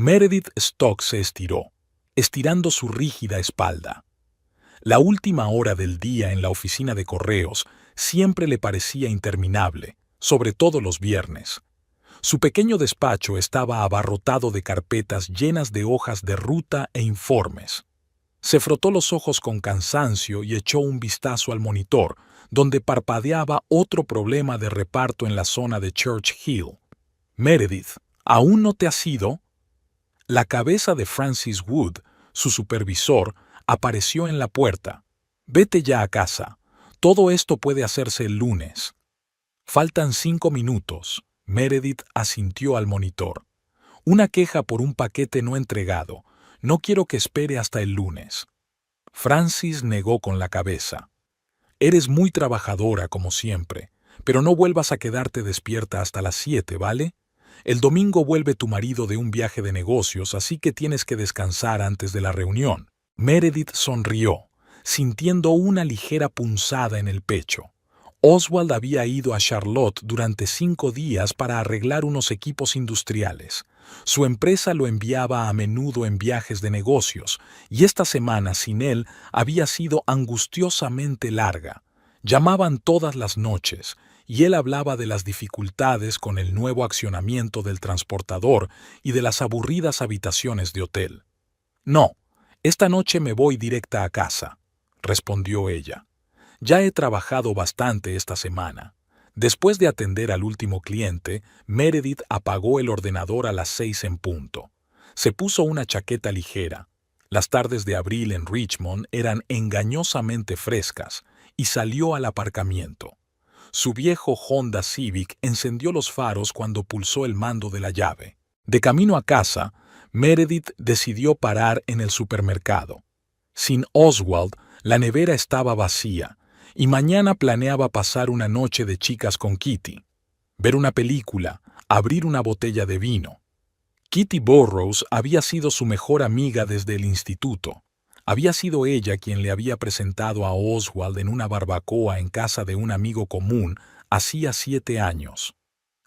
Meredith Stock se estiró, estirando su rígida espalda. La última hora del día en la oficina de correos siempre le parecía interminable, sobre todo los viernes. Su pequeño despacho estaba abarrotado de carpetas llenas de hojas de ruta e informes. Se frotó los ojos con cansancio y echó un vistazo al monitor, donde parpadeaba otro problema de reparto en la zona de Church Hill. Meredith, ¿aún no te has ido? La cabeza de Francis Wood, su supervisor, apareció en la puerta. Vete ya a casa. Todo esto puede hacerse el lunes. Faltan 5 minutos. Meredith asintió al monitor. Una queja por un paquete no entregado. No quiero que espere hasta el lunes. Francis negó con la cabeza. Eres muy trabajadora, como siempre, pero no vuelvas a quedarte despierta hasta las 7, ¿vale? El domingo vuelve tu marido de un viaje de negocios, así que tienes que descansar antes de la reunión. Meredith sonrió, sintiendo una ligera punzada en el pecho. Oswald había ido a Charlotte durante 5 días para arreglar unos equipos industriales. Su empresa lo enviaba a menudo en viajes de negocios, y esta semana sin él había sido angustiosamente larga. Llamaban todas las noches, y él hablaba de las dificultades con el nuevo accionamiento del transportador y de las aburridas habitaciones de hotel. «No, esta noche me voy directa a casa», respondió ella. «Ya he trabajado bastante esta semana». Después de atender al último cliente, Meredith apagó el ordenador a las 6 en punto. Se puso una chaqueta ligera. Las tardes de abril en Richmond eran engañosamente frescas y salió al aparcamiento. Su viejo Honda Civic encendió los faros cuando pulsó el mando de la llave. De camino a casa, Meredith decidió parar en el supermercado. Sin Oswald, la nevera estaba vacía, y mañana planeaba pasar una noche de chicas con Kitty, ver una película, abrir una botella de vino. Kitty Burrows había sido su mejor amiga desde el instituto. Había sido ella quien le había presentado a Oswald en una barbacoa en casa de un amigo común hacía 7 años.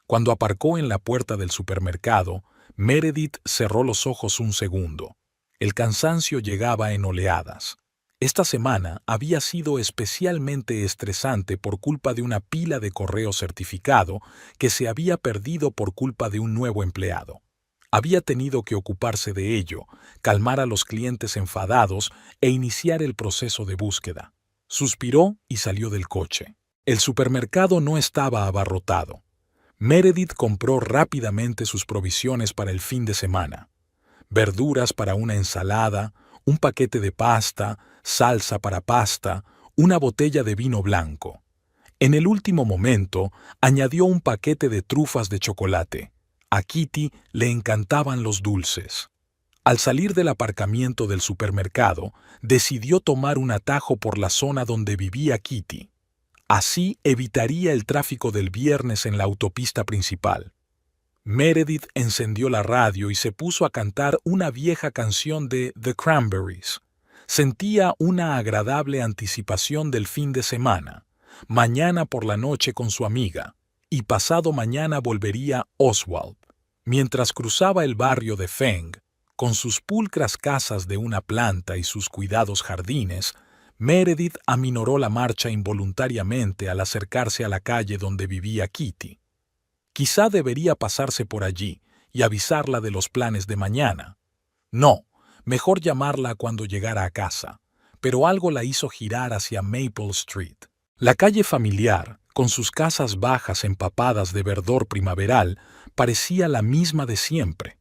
Cuando aparcó en la puerta del supermercado, Meredith cerró los ojos un segundo. El cansancio llegaba en oleadas. Esta semana había sido especialmente estresante por culpa de una pila de correo certificado que se había perdido por culpa de un nuevo empleado. Había tenido que ocuparse de ello, calmar a los clientes enfadados e iniciar el proceso de búsqueda. Suspiró y salió del coche. El supermercado no estaba abarrotado. Meredith compró rápidamente sus provisiones para el fin de semana. Verduras para una ensalada, un paquete de pasta, salsa para pasta, una botella de vino blanco. En el último momento, añadió un paquete de trufas de chocolate. A Kitty le encantaban los dulces. Al salir del aparcamiento del supermercado, decidió tomar un atajo por la zona donde vivía Kitty. Así evitaría el tráfico del viernes en la autopista principal. Meredith encendió la radio y se puso a cantar una vieja canción de The Cranberries. Sentía una agradable anticipación del fin de semana. Mañana por la noche con su amiga, y pasado mañana volvería Oswald. Mientras cruzaba el barrio de Feng, con sus pulcras casas de una planta y sus cuidados jardines, Meredith aminoró la marcha involuntariamente al acercarse a la calle donde vivía Kitty. Quizá debería pasarse por allí y avisarla de los planes de mañana. No, mejor llamarla cuando llegara a casa, pero algo la hizo girar hacia Maple Street. La calle familiar, con sus casas bajas empapadas de verdor primaveral, parecía la misma de siempre.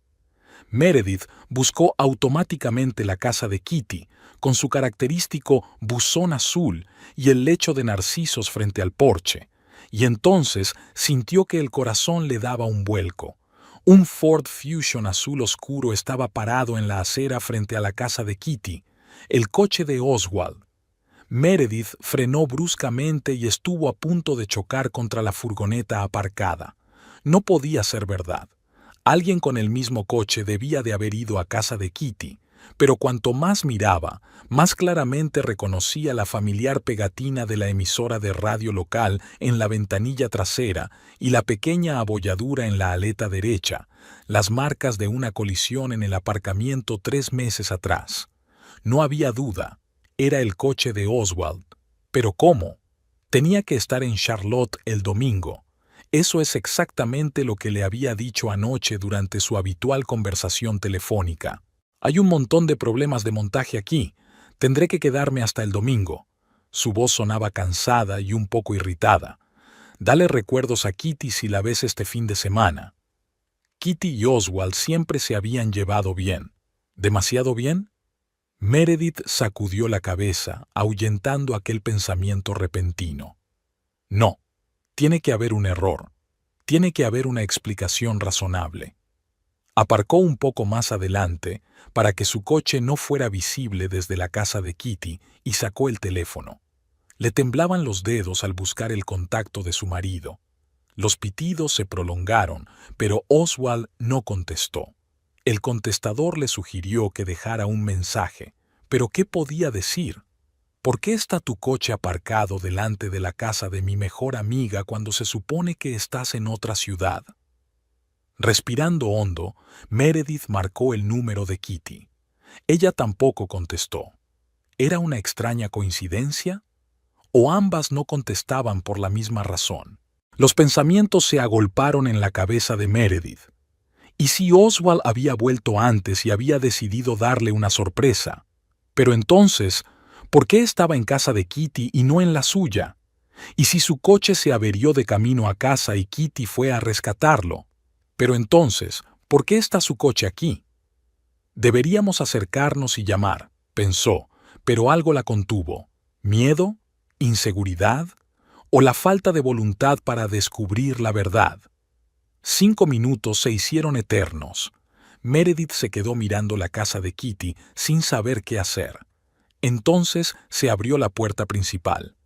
Meredith buscó automáticamente la casa de Kitty, con su característico buzón azul y el lecho de narcisos frente al porche, y entonces sintió que el corazón le daba un vuelco. Un Ford Fusion azul oscuro estaba parado en la acera frente a la casa de Kitty, el coche de Oswald. Meredith frenó bruscamente y estuvo a punto de chocar contra la furgoneta aparcada. No podía ser verdad. Alguien con el mismo coche debía de haber ido a casa de Kitty, pero cuanto más miraba, más claramente reconocía la familiar pegatina de la emisora de radio local en la ventanilla trasera y la pequeña abolladura en la aleta derecha, las marcas de una colisión en el aparcamiento 3 meses atrás. No había duda, era el coche de Oswald. ¿Pero cómo? Tenía que estar en Charlotte el domingo. Eso es exactamente lo que le había dicho anoche durante su habitual conversación telefónica. Hay un montón de problemas de montaje aquí. Tendré que quedarme hasta el domingo. Su voz sonaba cansada y un poco irritada. Dale recuerdos a Kitty si la ves este fin de semana. Kitty y Oswald siempre se habían llevado bien. ¿Demasiado bien? Meredith sacudió la cabeza, ahuyentando aquel pensamiento repentino. No, tiene que haber un error. Tiene que haber una explicación razonable. Aparcó un poco más adelante para que su coche no fuera visible desde la casa de Kitty y sacó el teléfono. Le temblaban los dedos al buscar el contacto de su marido. Los pitidos se prolongaron, pero Oswald no contestó. El contestador le sugirió que dejara un mensaje, pero ¿qué podía decir? ¿Por qué está tu coche aparcado delante de la casa de mi mejor amiga cuando se supone que estás en otra ciudad? Respirando hondo, Meredith marcó el número de Kitty. Ella tampoco contestó. ¿Era una extraña coincidencia? ¿O ambas no contestaban por la misma razón? Los pensamientos se agolparon en la cabeza de Meredith. ¿Y si Oswald había vuelto antes y había decidido darle una sorpresa? Pero entonces, ¿por qué estaba en casa de Kitty y no en la suya? ¿Y si su coche se averió de camino a casa y Kitty fue a rescatarlo? Pero entonces, ¿por qué está su coche aquí? Deberíamos acercarnos y llamar, pensó, pero algo la contuvo. ¿Miedo? ¿Inseguridad? ¿O la falta de voluntad para descubrir la verdad? 5 minutos se hicieron eternos. Meredith se quedó mirando la casa de Kitty sin saber qué hacer. Entonces se abrió la puerta principal.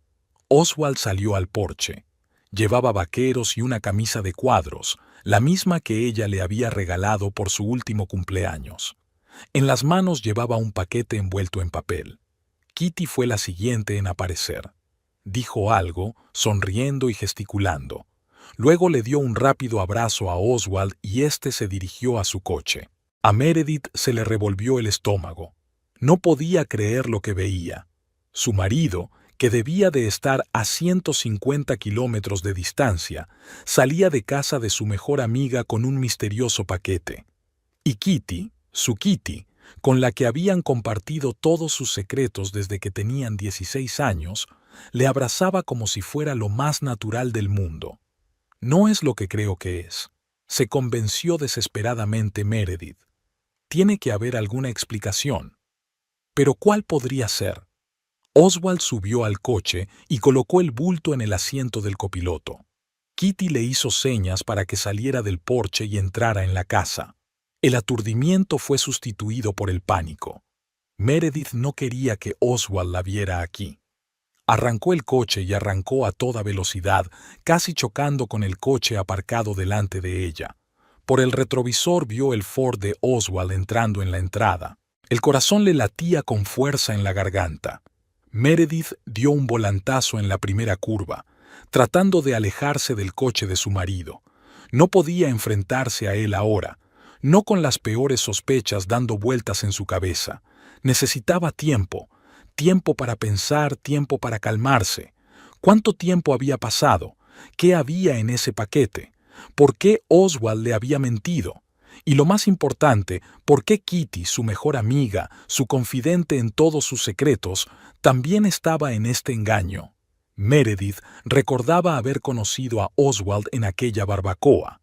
Oswald salió al porche. Llevaba vaqueros y una camisa de cuadros, la misma que ella le había regalado por su último cumpleaños. En las manos llevaba un paquete envuelto en papel. Kitty fue la siguiente en aparecer. Dijo algo, sonriendo y gesticulando. Luego le dio un rápido abrazo a Oswald y éste se dirigió a su coche. A Meredith se le revolvió el estómago. No podía creer lo que veía. Su marido, que debía de estar a 150 kilómetros de distancia, salía de casa de su mejor amiga con un misterioso paquete. Y Kitty, su Kitty, con la que habían compartido todos sus secretos desde que tenían 16 años, le abrazaba como si fuera lo más natural del mundo. No es lo que creo que es, se convenció desesperadamente Meredith. Tiene que haber alguna explicación. ¿Pero cuál podría ser? Oswald subió al coche y colocó el bulto en el asiento del copiloto. Kitty le hizo señas para que saliera del porche y entrara en la casa. El aturdimiento fue sustituido por el pánico. Meredith no quería que Oswald la viera aquí. Arrancó el coche y arrancó a toda velocidad, casi chocando con el coche aparcado delante de ella. Por el retrovisor vio el Ford de Oswald entrando en la entrada. El corazón le latía con fuerza en la garganta. Meredith dio un volantazo en la primera curva, tratando de alejarse del coche de su marido. No podía enfrentarse a él ahora, no con las peores sospechas dando vueltas en su cabeza. Necesitaba tiempo, tiempo para pensar, tiempo para calmarse. ¿Cuánto tiempo había pasado? ¿Qué había en ese paquete? ¿Por qué Oswald le había mentido? Y lo más importante, ¿por qué Kitty, su mejor amiga, su confidente en todos sus secretos, también estaba en este engaño? Meredith recordaba haber conocido a Oswald en aquella barbacoa.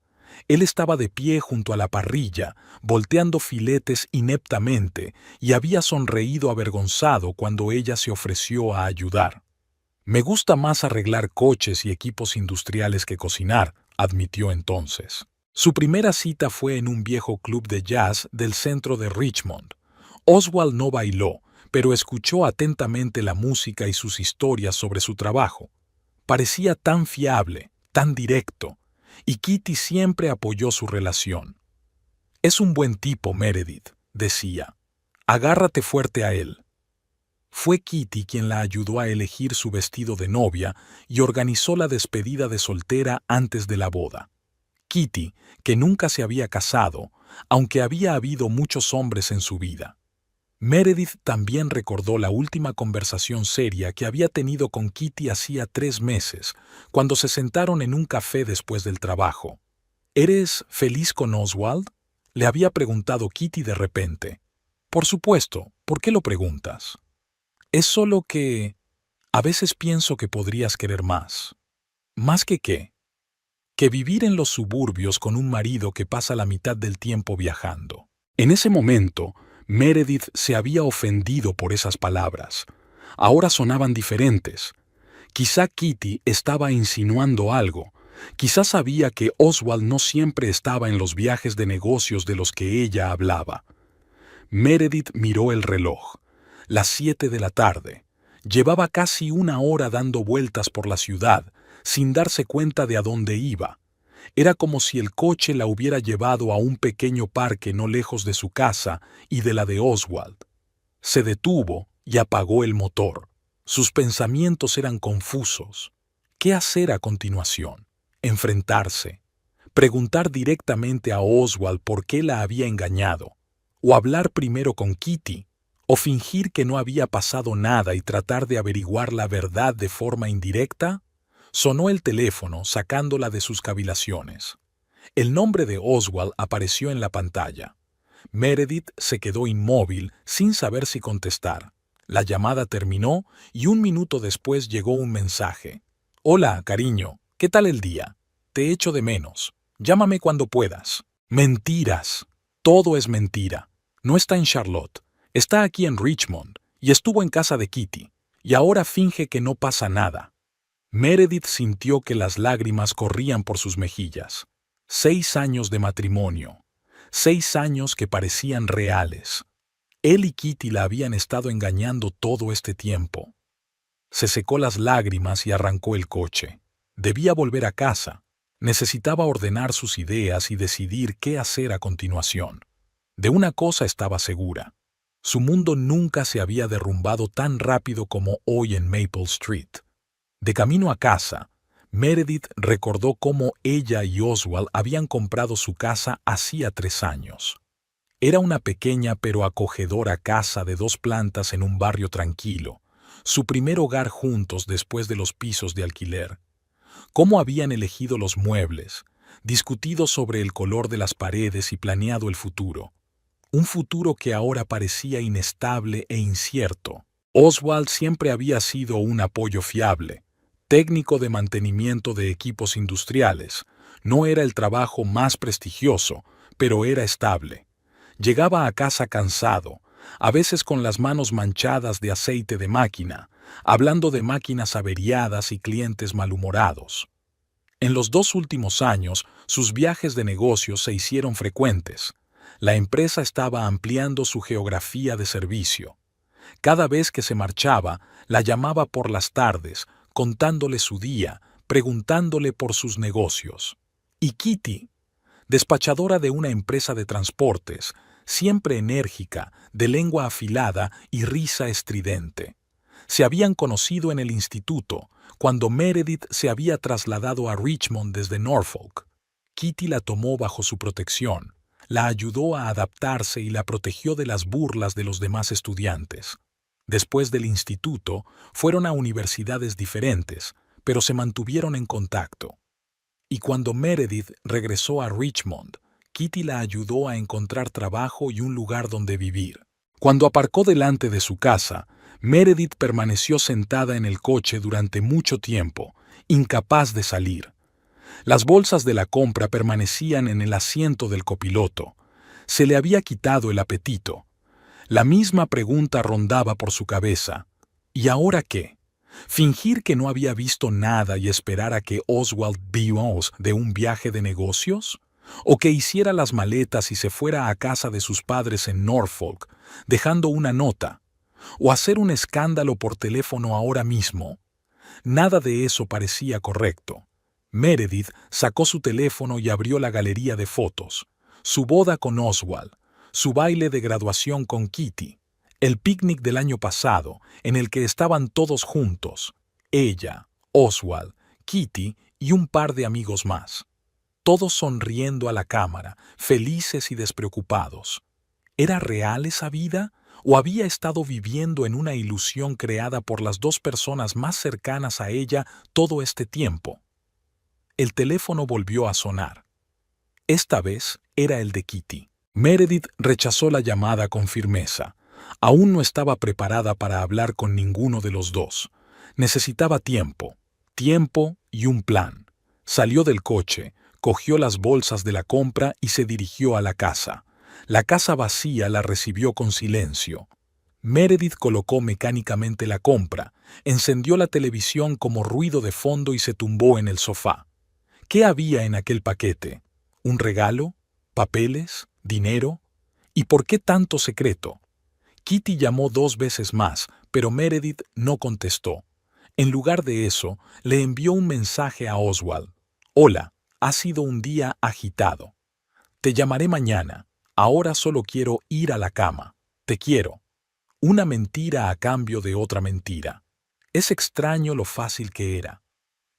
Él estaba de pie junto a la parrilla, volteando filetes ineptamente, y había sonreído avergonzado cuando ella se ofreció a ayudar. «Me gusta más arreglar coches y equipos industriales que cocinar», admitió entonces. Su primera cita fue en un viejo club de jazz del centro de Richmond. Oswald no bailó, pero escuchó atentamente la música y sus historias sobre su trabajo. Parecía tan fiable, tan directo, y Kitty siempre apoyó su relación. «Es un buen tipo, Meredith», decía. Agárrate fuerte a él. Fue Kitty quien la ayudó a elegir su vestido de novia y organizó la despedida de soltera antes de la boda. Kitty, que nunca se había casado, aunque había habido muchos hombres en su vida. Meredith también recordó la última conversación seria que había tenido con Kitty hacía 3 meses, cuando se sentaron en un café después del trabajo. ¿Eres feliz con Oswald?, le había preguntado Kitty de repente. Por supuesto, ¿por qué lo preguntas? Es solo que a veces pienso que podrías querer más. ¿Más que qué? Que vivir en los suburbios con un marido que pasa la mitad del tiempo viajando. En ese momento, Meredith se había ofendido por esas palabras. Ahora sonaban diferentes. Quizá Kitty estaba insinuando algo. Quizá sabía que Oswald no siempre estaba en los viajes de negocios de los que ella hablaba. Meredith miró el reloj. Las 7 de la tarde. Llevaba casi 1 hora dando vueltas por la ciudad, sin darse cuenta de a dónde iba. Era como si el coche la hubiera llevado a un pequeño parque no lejos de su casa y de la de Oswald. Se detuvo y apagó el motor. Sus pensamientos eran confusos. ¿Qué hacer a continuación? Enfrentarse. Preguntar directamente a Oswald por qué la había engañado. O hablar primero con Kitty. O fingir que no había pasado nada y tratar de averiguar la verdad de forma indirecta. Sonó el teléfono, sacándola de sus cavilaciones. El nombre de Oswald apareció en la pantalla. Meredith se quedó inmóvil, sin saber si contestar. La llamada terminó y 1 minuto después llegó un mensaje. «Hola, cariño, ¿qué tal el día? Te echo de menos. Llámame cuando puedas». Mentiras. Todo es mentira. No está en Charlotte. Está aquí en Richmond y estuvo en casa de Kitty. Y ahora finge que no pasa nada. Meredith sintió que las lágrimas corrían por sus mejillas. 6 años de matrimonio. 6 años que parecían reales. Él y Kitty la habían estado engañando todo este tiempo. Se secó las lágrimas y arrancó el coche. Debía volver a casa. Necesitaba ordenar sus ideas y decidir qué hacer a continuación. De una cosa estaba segura. Su mundo nunca se había derrumbado tan rápido como hoy en Maple Street. De camino a casa, Meredith recordó cómo ella y Oswald habían comprado su casa hacía 3 años. Era una pequeña pero acogedora casa de 2 plantas en un barrio tranquilo, su primer hogar juntos después de los pisos de alquiler. Cómo habían elegido los muebles, discutido sobre el color de las paredes y planeado el futuro. Un futuro que ahora parecía inestable e incierto. Oswald siempre había sido un apoyo fiable. Técnico de mantenimiento de equipos industriales. No era el trabajo más prestigioso, pero era estable. Llegaba a casa cansado, a veces con las manos manchadas de aceite de máquina, hablando de máquinas averiadas y clientes malhumorados. En los 2 últimos años, sus viajes de negocios se hicieron frecuentes. La empresa estaba ampliando su geografía de servicio. Cada vez que se marchaba, la llamaba por las tardes, contándole su día, preguntándole por sus negocios. Y Kitty, despachadora de una empresa de transportes, siempre enérgica, de lengua afilada y risa estridente. Se habían conocido en el instituto, cuando Meredith se había trasladado a Richmond desde Norfolk. Kitty la tomó bajo su protección, la ayudó a adaptarse y la protegió de las burlas de los demás estudiantes. Después del instituto, fueron a universidades diferentes, pero se mantuvieron en contacto. Y cuando Meredith regresó a Richmond, Kitty la ayudó a encontrar trabajo y un lugar donde vivir. Cuando aparcó delante de su casa, Meredith permaneció sentada en el coche durante mucho tiempo, incapaz de salir. Las bolsas de la compra permanecían en el asiento del copiloto. Se le había quitado el apetito. La misma pregunta rondaba por su cabeza. ¿Y ahora qué? ¿Fingir que no había visto nada y esperar a que Oswald volviera de un viaje de negocios? ¿O que hiciera las maletas y se fuera a casa de sus padres en Norfolk, dejando una nota? ¿O hacer un escándalo por teléfono ahora mismo? Nada de eso parecía correcto. Meredith sacó su teléfono y abrió la galería de fotos. Su boda con Oswald, su baile de graduación con Kitty, el picnic del año pasado, en el que estaban todos juntos, ella, Oswald, Kitty y un par de amigos más. Todos sonriendo a la cámara, felices y despreocupados. ¿Era real esa vida o había estado viviendo en una ilusión creada por las dos personas más cercanas a ella todo este tiempo? El teléfono volvió a sonar. Esta vez era el de Kitty. Meredith rechazó la llamada con firmeza. Aún no estaba preparada para hablar con ninguno de los dos. Necesitaba tiempo y un plan. Salió del coche, cogió las bolsas de la compra y se dirigió a la casa. La casa vacía la recibió con silencio. Meredith colocó mecánicamente la compra, encendió la televisión como ruido de fondo y se tumbó en el sofá. ¿Qué había en aquel paquete? ¿Un regalo? ¿Papeles? ¿Dinero? ¿Y por qué tanto secreto? Kitty llamó 2 veces más, pero Meredith no contestó. En lugar de eso, le envió un mensaje a Oswald. «Hola, ha sido un día agitado. Te llamaré mañana. Ahora solo quiero ir a la cama. Te quiero». Una mentira a cambio de otra mentira. Es extraño lo fácil que era.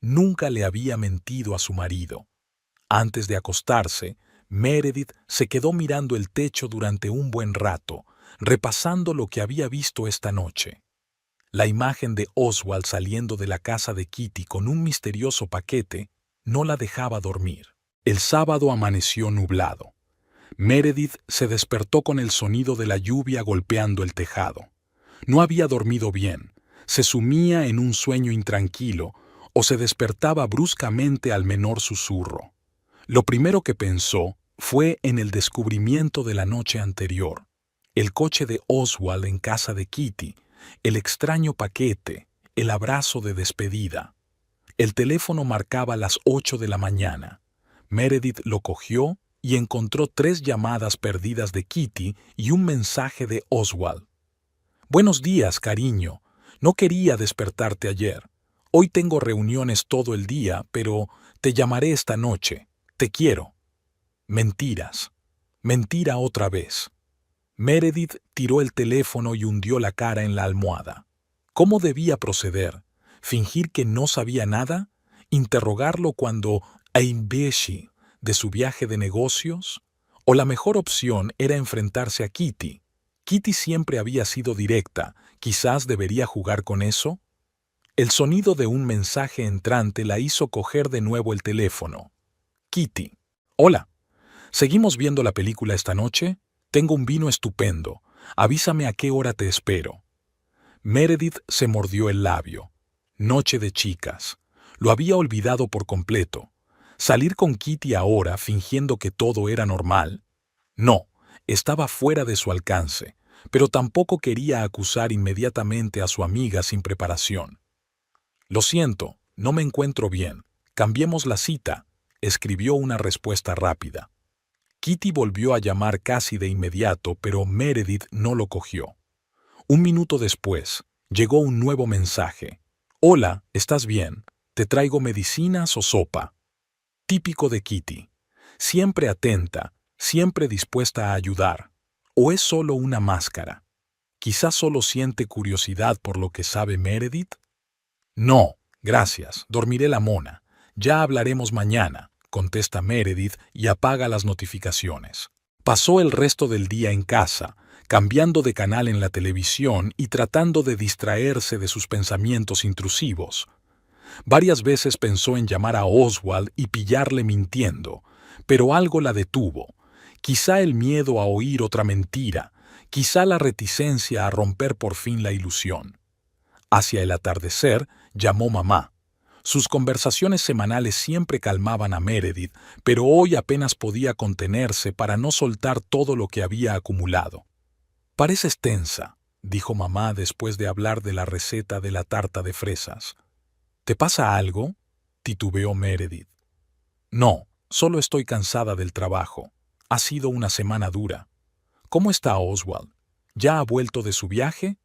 Nunca le había mentido a su marido. Antes de acostarse, Meredith se quedó mirando el techo durante un buen rato, repasando lo que había visto esta noche. La imagen de Oswald saliendo de la casa de Kitty con un misterioso paquete no la dejaba dormir. El sábado amaneció nublado. Meredith se despertó con el sonido de la lluvia golpeando el tejado. No había dormido bien, se sumía en un sueño intranquilo o se despertaba bruscamente al menor susurro. Lo primero que pensó fue en el descubrimiento de la noche anterior, el coche de Oswald en casa de Kitty, el extraño paquete, el abrazo de despedida. El teléfono marcaba las 8 de la mañana. Meredith lo cogió y encontró 3 llamadas perdidas de Kitty y un mensaje de Oswald. «Buenos días, cariño. No quería despertarte ayer. Hoy tengo reuniones todo el día, pero te llamaré esta noche. Te quiero». Mentiras. Mentira otra vez. Meredith tiró el teléfono y hundió la cara en la almohada. ¿Cómo debía proceder? ¿Fingir que no sabía nada? ¿Interrogarlo cuando imbécil de su viaje de negocios? ¿O la mejor opción era enfrentarse a Kitty? Kitty siempre había sido directa. ¿Quizás debería jugar con eso? El sonido de un mensaje entrante la hizo coger de nuevo el teléfono. Kitty. «Hola. ¿Seguimos viendo la película esta noche? Tengo un vino estupendo. Avísame a qué hora te espero». Meredith se mordió el labio. Noche de chicas. Lo había olvidado por completo. ¿Salir con Kitty ahora fingiendo que todo era normal? No, estaba fuera de su alcance, pero tampoco quería acusar inmediatamente a su amiga sin preparación. «Lo siento, no me encuentro bien. Cambiemos la cita», escribió una respuesta rápida. Kitty volvió a llamar casi de inmediato, pero Meredith no lo cogió. Un minuto después, llegó un nuevo mensaje. «Hola, ¿estás bien? ¿Te traigo medicinas o sopa?» Típico de Kitty. Siempre atenta, siempre dispuesta a ayudar. ¿O es solo una máscara? ¿Quizás solo siente curiosidad por lo que sabe Meredith? «No, gracias, dormiré la mona. Ya hablaremos mañana», contesta Meredith y apaga las notificaciones. Pasó el resto del día en casa, cambiando de canal en la televisión y tratando de distraerse de sus pensamientos intrusivos. Varias veces pensó en llamar a Oswald y pillarle mintiendo, pero algo la detuvo. Quizá el miedo a oír otra mentira, quizá la reticencia a romper por fin la ilusión. Hacia el atardecer, llamó mamá. Sus conversaciones semanales siempre calmaban a Meredith, pero hoy apenas podía contenerse para no soltar todo lo que había acumulado. «Pareces tensa», dijo mamá después de hablar de la receta de la tarta de fresas. «¿Te pasa algo?», titubeó Meredith. «No, solo estoy cansada del trabajo. Ha sido una semana dura». «¿Cómo está Oswald? ¿Ya ha vuelto de su viaje?»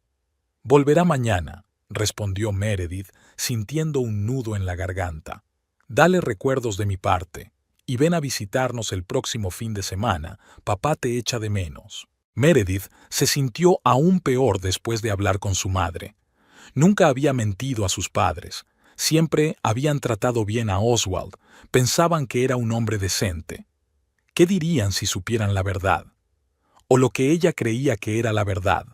«Volverá mañana», respondió Meredith, sintiendo un nudo en la garganta. «Dale recuerdos de mi parte. y ven a visitarnos el próximo fin de semana. Papá te echa de menos. Meredith se sintió aún peor después de hablar con su madre. Nunca había mentido a sus padres. Siempre habían tratado bien a Oswald. Pensaban que era un hombre decente. ¿Qué dirían si supieran la verdad? O lo que ella creía que era la verdad.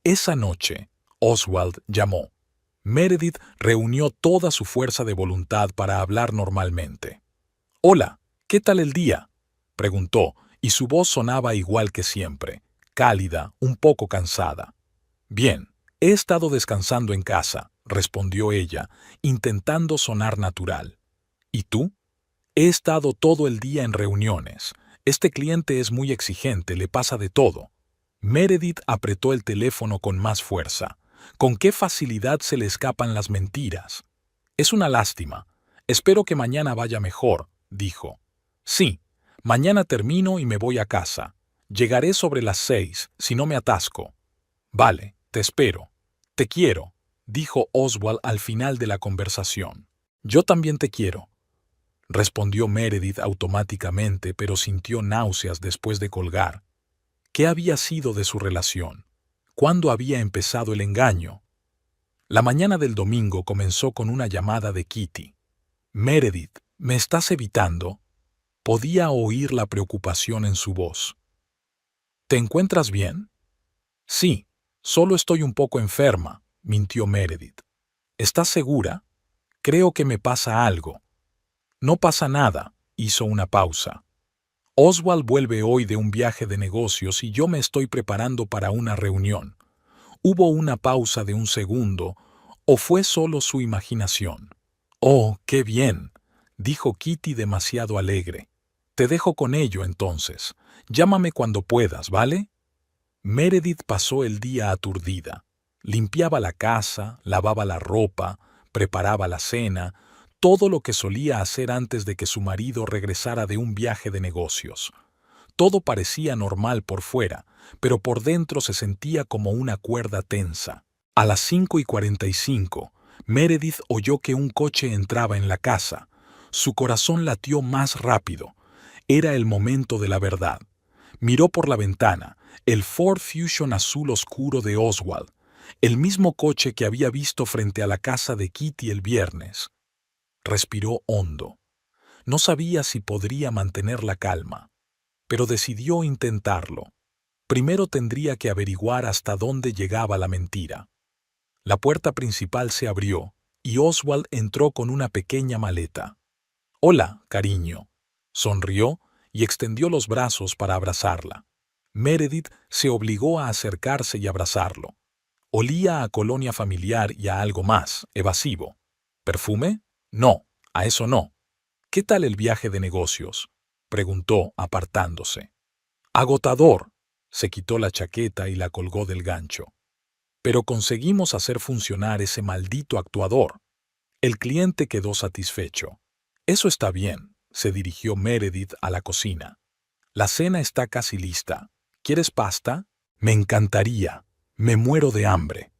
Esa noche, Oswald llamó. Meredith reunió toda su fuerza de voluntad para hablar normalmente. «Hola, ¿qué tal el día?», preguntó, y su voz sonaba igual que siempre, cálida, un poco cansada. «Bien, he estado descansando en casa», respondió ella, intentando sonar natural. «¿Y tú?». «He estado todo el día en reuniones. Este cliente es muy exigente, le pasa de todo». Meredith apretó el teléfono con más fuerza. Con qué facilidad se le escapan las mentiras. «Es una lástima. Espero que mañana vaya mejor», dijo. «Sí, mañana termino y me voy a casa. Llegaré sobre las 6, si no me atasco». «Vale, te espero. Te quiero», dijo Oswald al final de la conversación. «Yo también te quiero», respondió Meredith automáticamente, pero sintió náuseas después de colgar. ¿Qué había sido de su relación? ¿Cuándo había empezado el engaño? La mañana del domingo comenzó con una llamada de Kitty. «Meredith, ¿me estás evitando?». Podía oír la preocupación en su voz. «¿Te encuentras bien?». «Sí, solo estoy un poco enferma», mintió Meredith. «¿Estás segura? Creo que me pasa algo». «No pasa nada», hizo una pausa. «Oswald vuelve hoy de un viaje de negocios y yo me estoy preparando para una reunión». Hubo una pausa de un segundo, ¿o fue solo su imaginación? «Oh, qué bien», dijo Kitty demasiado alegre. «Te dejo con ello entonces. Llámame cuando puedas, ¿vale?». Meredith pasó el día aturdida. Limpiaba la casa, lavaba la ropa, preparaba la cena, todo lo que solía hacer antes de que su marido regresara de un viaje de negocios. Todo parecía normal por fuera, pero por dentro se sentía como una cuerda tensa. A las 5:45, Meredith oyó que un coche entraba en la casa. Su corazón latió más rápido. Era el momento de la verdad. Miró por la ventana, el Ford Fusion azul oscuro de Oswald, el mismo coche que había visto frente a la casa de Kitty el viernes. Respiró hondo. No sabía si podría mantener la calma, pero decidió intentarlo. Primero tendría que averiguar hasta dónde llegaba la mentira. La puerta principal se abrió y Oswald entró con una pequeña maleta. «Hola, cariño», sonrió y extendió los brazos para abrazarla. Meredith se obligó a acercarse y abrazarlo. Olía a colonia familiar y a algo más, evasivo. ¿Perfume? No, a eso no. «¿Qué tal el viaje de negocios?», preguntó, apartándose. «Agotador». Se quitó la chaqueta y la colgó del gancho. «Pero conseguimos hacer funcionar ese maldito actuador». El cliente quedó satisfecho. «Eso está bien», se dirigió Meredith a la cocina. «La cena está casi lista. ¿Quieres pasta?». «Me encantaría. Me muero de hambre».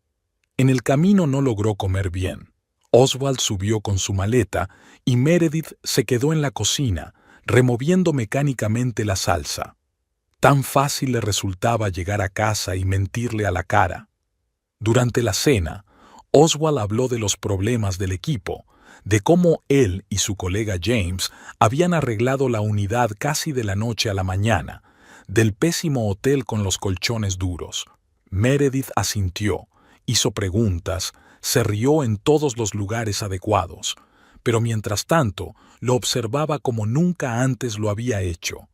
En el camino no logró comer bien. Oswald subió con su maleta y Meredith se quedó en la cocina, removiendo mecánicamente la salsa. Tan fácil le resultaba llegar a casa y mentirle a la cara. Durante la cena, Oswald habló de los problemas del equipo, de cómo él y su colega James habían arreglado la unidad casi de la noche a la mañana, del pésimo hotel con los colchones duros. Meredith asintió, hizo preguntas, se rió en todos los lugares adecuados, pero mientras tanto lo observaba como nunca antes lo había hecho,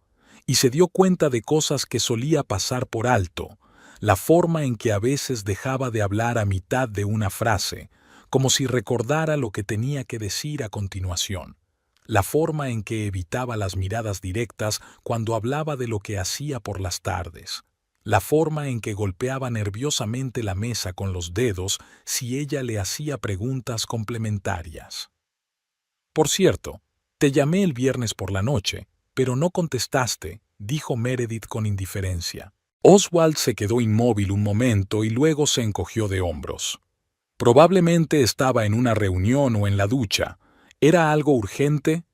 y se dio cuenta de cosas que solía pasar por alto, la forma en que a veces dejaba de hablar a mitad de una frase, como si recordara lo que tenía que decir a continuación, la forma en que evitaba las miradas directas cuando hablaba de lo que hacía por las tardes, la forma en que golpeaba nerviosamente la mesa con los dedos si ella le hacía preguntas complementarias. «Por cierto, te llamé el viernes por la noche, pero no contestaste», dijo Meredith con indiferencia. Oswald se quedó inmóvil un momento y luego se encogió de hombros. «Probablemente estaba en una reunión o en la ducha. ¿Era algo urgente?».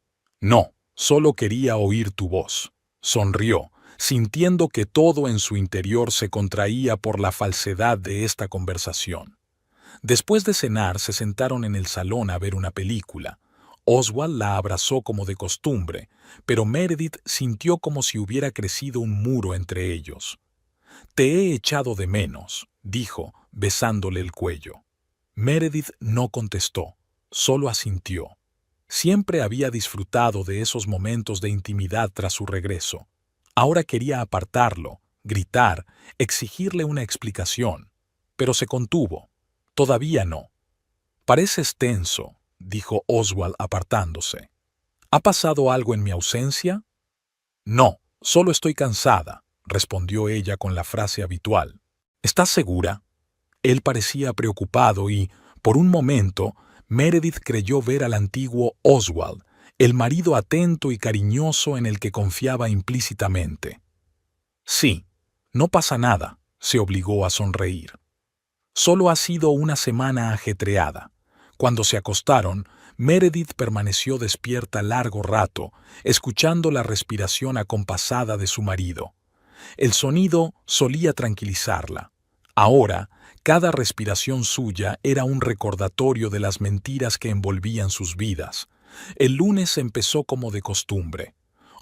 «No, Solo quería oír tu voz. Sonrió, sintiendo que todo en su interior se contraía por la falsedad de esta conversación. Después de cenar, se sentaron en el salón a ver una película. Oswald la abrazó como de costumbre, pero Meredith sintió como si hubiera crecido un muro entre ellos. «Te he echado de menos», dijo, besándole el cuello. Meredith no contestó, solo asintió. Siempre había disfrutado de esos momentos de intimidad tras su regreso. Ahora quería apartarlo, gritar, exigirle una explicación, pero se contuvo. Todavía no. «Pareces tenso», dijo Oswald apartándose. «¿Ha pasado algo en mi ausencia?» «No, solo estoy cansada», respondió ella con la frase habitual. «¿Estás segura?» Él parecía preocupado y, por un momento, Meredith creyó ver al antiguo Oswald, el marido atento y cariñoso en el que confiaba implícitamente. «Sí, no pasa nada», se obligó a sonreír. Solo ha sido una semana ajetreada. Cuando se acostaron, Meredith permaneció despierta largo rato, escuchando la respiración acompasada de su marido. El sonido solía tranquilizarla. Ahora, cada respiración suya era un recordatorio de las mentiras que envolvían sus vidas. El lunes empezó como de costumbre.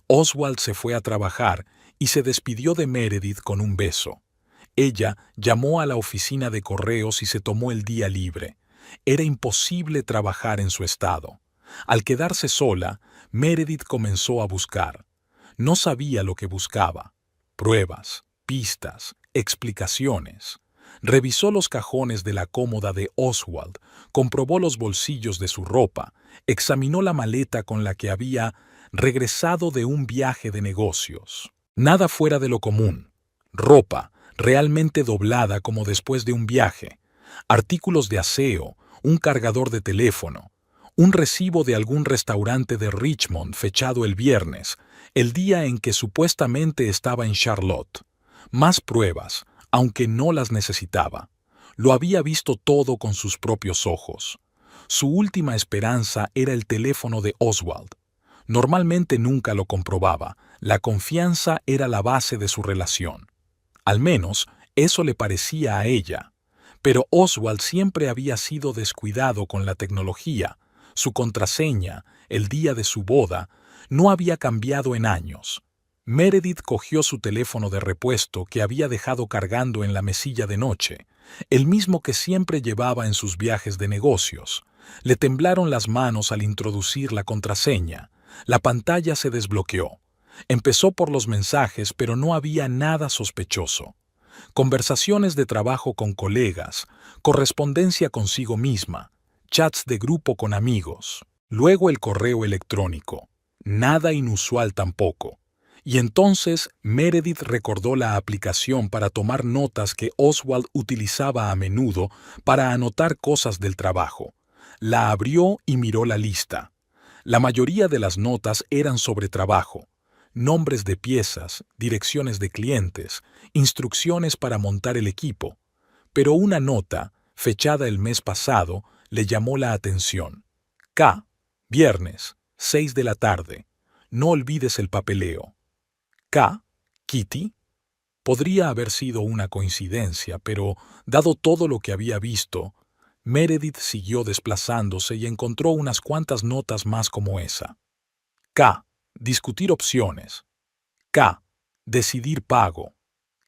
Oswald se fue a trabajar y se despidió de Meredith con un beso. Ella llamó a la oficina de correos y se tomó el día libre. Era imposible trabajar en su estado. Al quedarse sola, Meredith comenzó a buscar. No sabía lo que buscaba. Pruebas, pistas, explicaciones. Revisó los cajones de la cómoda de Oswald, comprobó los bolsillos de su ropa, examinó la maleta con la que había regresado de un viaje de negocios. Nada fuera de lo común. Ropa, realmente doblada como después de un viaje, artículos de aseo, un cargador de teléfono, un recibo de algún restaurante de Richmond fechado el viernes, el día en que supuestamente estaba en Charlotte. Más pruebas, aunque no las necesitaba. Lo había visto todo con sus propios ojos. Su última esperanza era el teléfono de Oswald. Normalmente nunca lo comprobaba. La confianza era la base de su relación. Al menos, eso le parecía a ella. Pero Oswald siempre había sido descuidado con la tecnología. Su contraseña, el día de su boda, no había cambiado en años. Meredith cogió su teléfono de repuesto que había dejado cargando en la mesilla de noche, el mismo que siempre llevaba en sus viajes de negocios. Le temblaron las manos al introducir la contraseña. La pantalla se desbloqueó. Empezó por los mensajes, pero no había nada sospechoso. Conversaciones de trabajo con colegas, correspondencia consigo misma, chats de grupo con amigos. Luego el correo electrónico. Nada inusual tampoco. Y entonces Meredith recordó la aplicación para tomar notas que Oswald utilizaba a menudo para anotar cosas del trabajo. La abrió y miró la lista. La mayoría de las notas eran sobre trabajo. Nombres de piezas, direcciones de clientes, instrucciones para montar el equipo. Pero una nota, fechada el mes pasado, le llamó la atención. K. Viernes, 6 de la tarde. No olvides el papeleo. K. Kitty. Podría haber sido una coincidencia, pero, dado todo lo que había visto, Meredith siguió desplazándose y encontró unas cuantas notas más como esa. K. Discutir opciones. K. Decidir pago.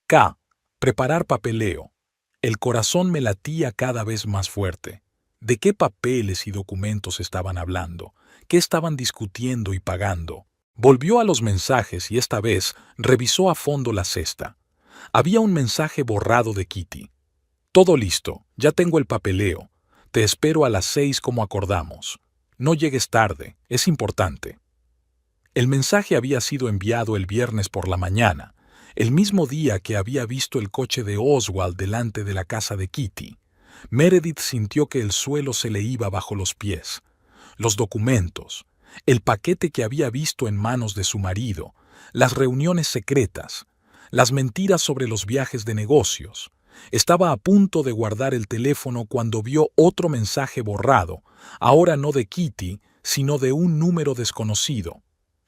K. Preparar papeleo. El corazón me latía cada vez más fuerte. ¿De qué papeles y documentos estaban hablando? ¿Qué estaban discutiendo y pagando? Volvió a los mensajes y esta vez revisó a fondo la cesta. Había un mensaje borrado de Kitty. Todo listo, ya tengo el papeleo. Te espero a las 6 como acordamos. No llegues tarde, es importante. El mensaje había sido enviado el viernes por la mañana, el mismo día que había visto el coche de Oswald delante de la casa de Kitty. Meredith sintió que el suelo se le iba bajo los pies. Los documentos, el paquete que había visto en manos de su marido, las reuniones secretas, las mentiras sobre los viajes de negocios. Estaba a punto de guardar el teléfono cuando vio otro mensaje borrado, ahora no de Kitty, sino de un número desconocido.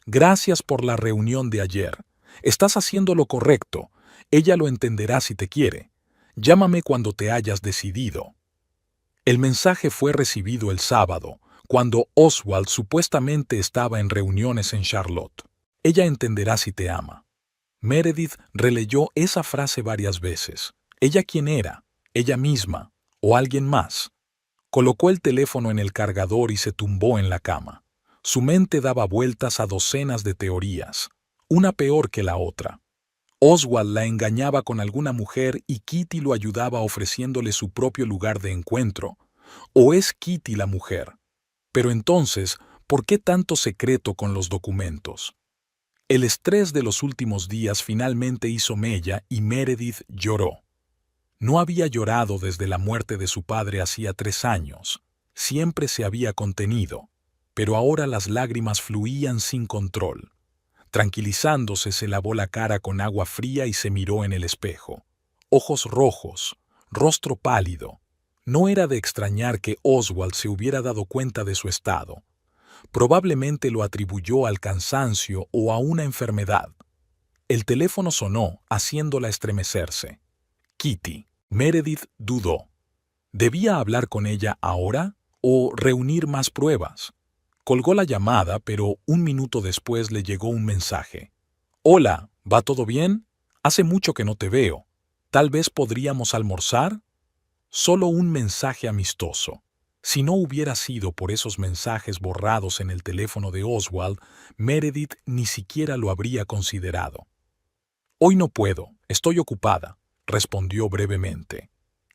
Gracias por la reunión de ayer. Estás haciendo lo correcto. Ella lo entenderá si te quiere. Llámame cuando te hayas decidido. El mensaje fue recibido el sábado, cuando Oswald supuestamente estaba en reuniones en Charlotte. Ella entenderá si te ama. Meredith releyó esa frase varias veces. ¿Ella quién era? ¿Ella misma? ¿O alguien más? Colocó el teléfono en el cargador y se tumbó en la cama. Su mente daba vueltas a docenas de teorías, una peor que la otra. Oswald la engañaba con alguna mujer y Kitty lo ayudaba ofreciéndole su propio lugar de encuentro. ¿O es Kitty la mujer? Pero entonces, ¿por qué tanto secreto con los documentos? El estrés de los últimos días finalmente hizo mella y Meredith lloró. No había llorado desde la muerte de su padre hacía 3 años. Siempre se había contenido, pero ahora las lágrimas fluían sin control. Tranquilizándose, se lavó la cara con agua fría y se miró en el espejo. Ojos rojos, rostro pálido. No era de extrañar que Oswald se hubiera dado cuenta de su estado. Probablemente lo atribuyó al cansancio o a una enfermedad. El teléfono sonó, haciéndola estremecerse. Kitty. Meredith dudó. ¿Debía hablar con ella ahora o reunir más pruebas? Colgó la llamada, pero un minuto después le llegó un mensaje. Hola, ¿va todo bien? Hace mucho que no te veo. ¿Tal vez podríamos almorzar? Solo un mensaje amistoso. Si no hubiera sido por esos mensajes borrados en el teléfono de Oswald, Meredith ni siquiera lo habría considerado. Hoy no puedo, estoy ocupada, respondió brevemente.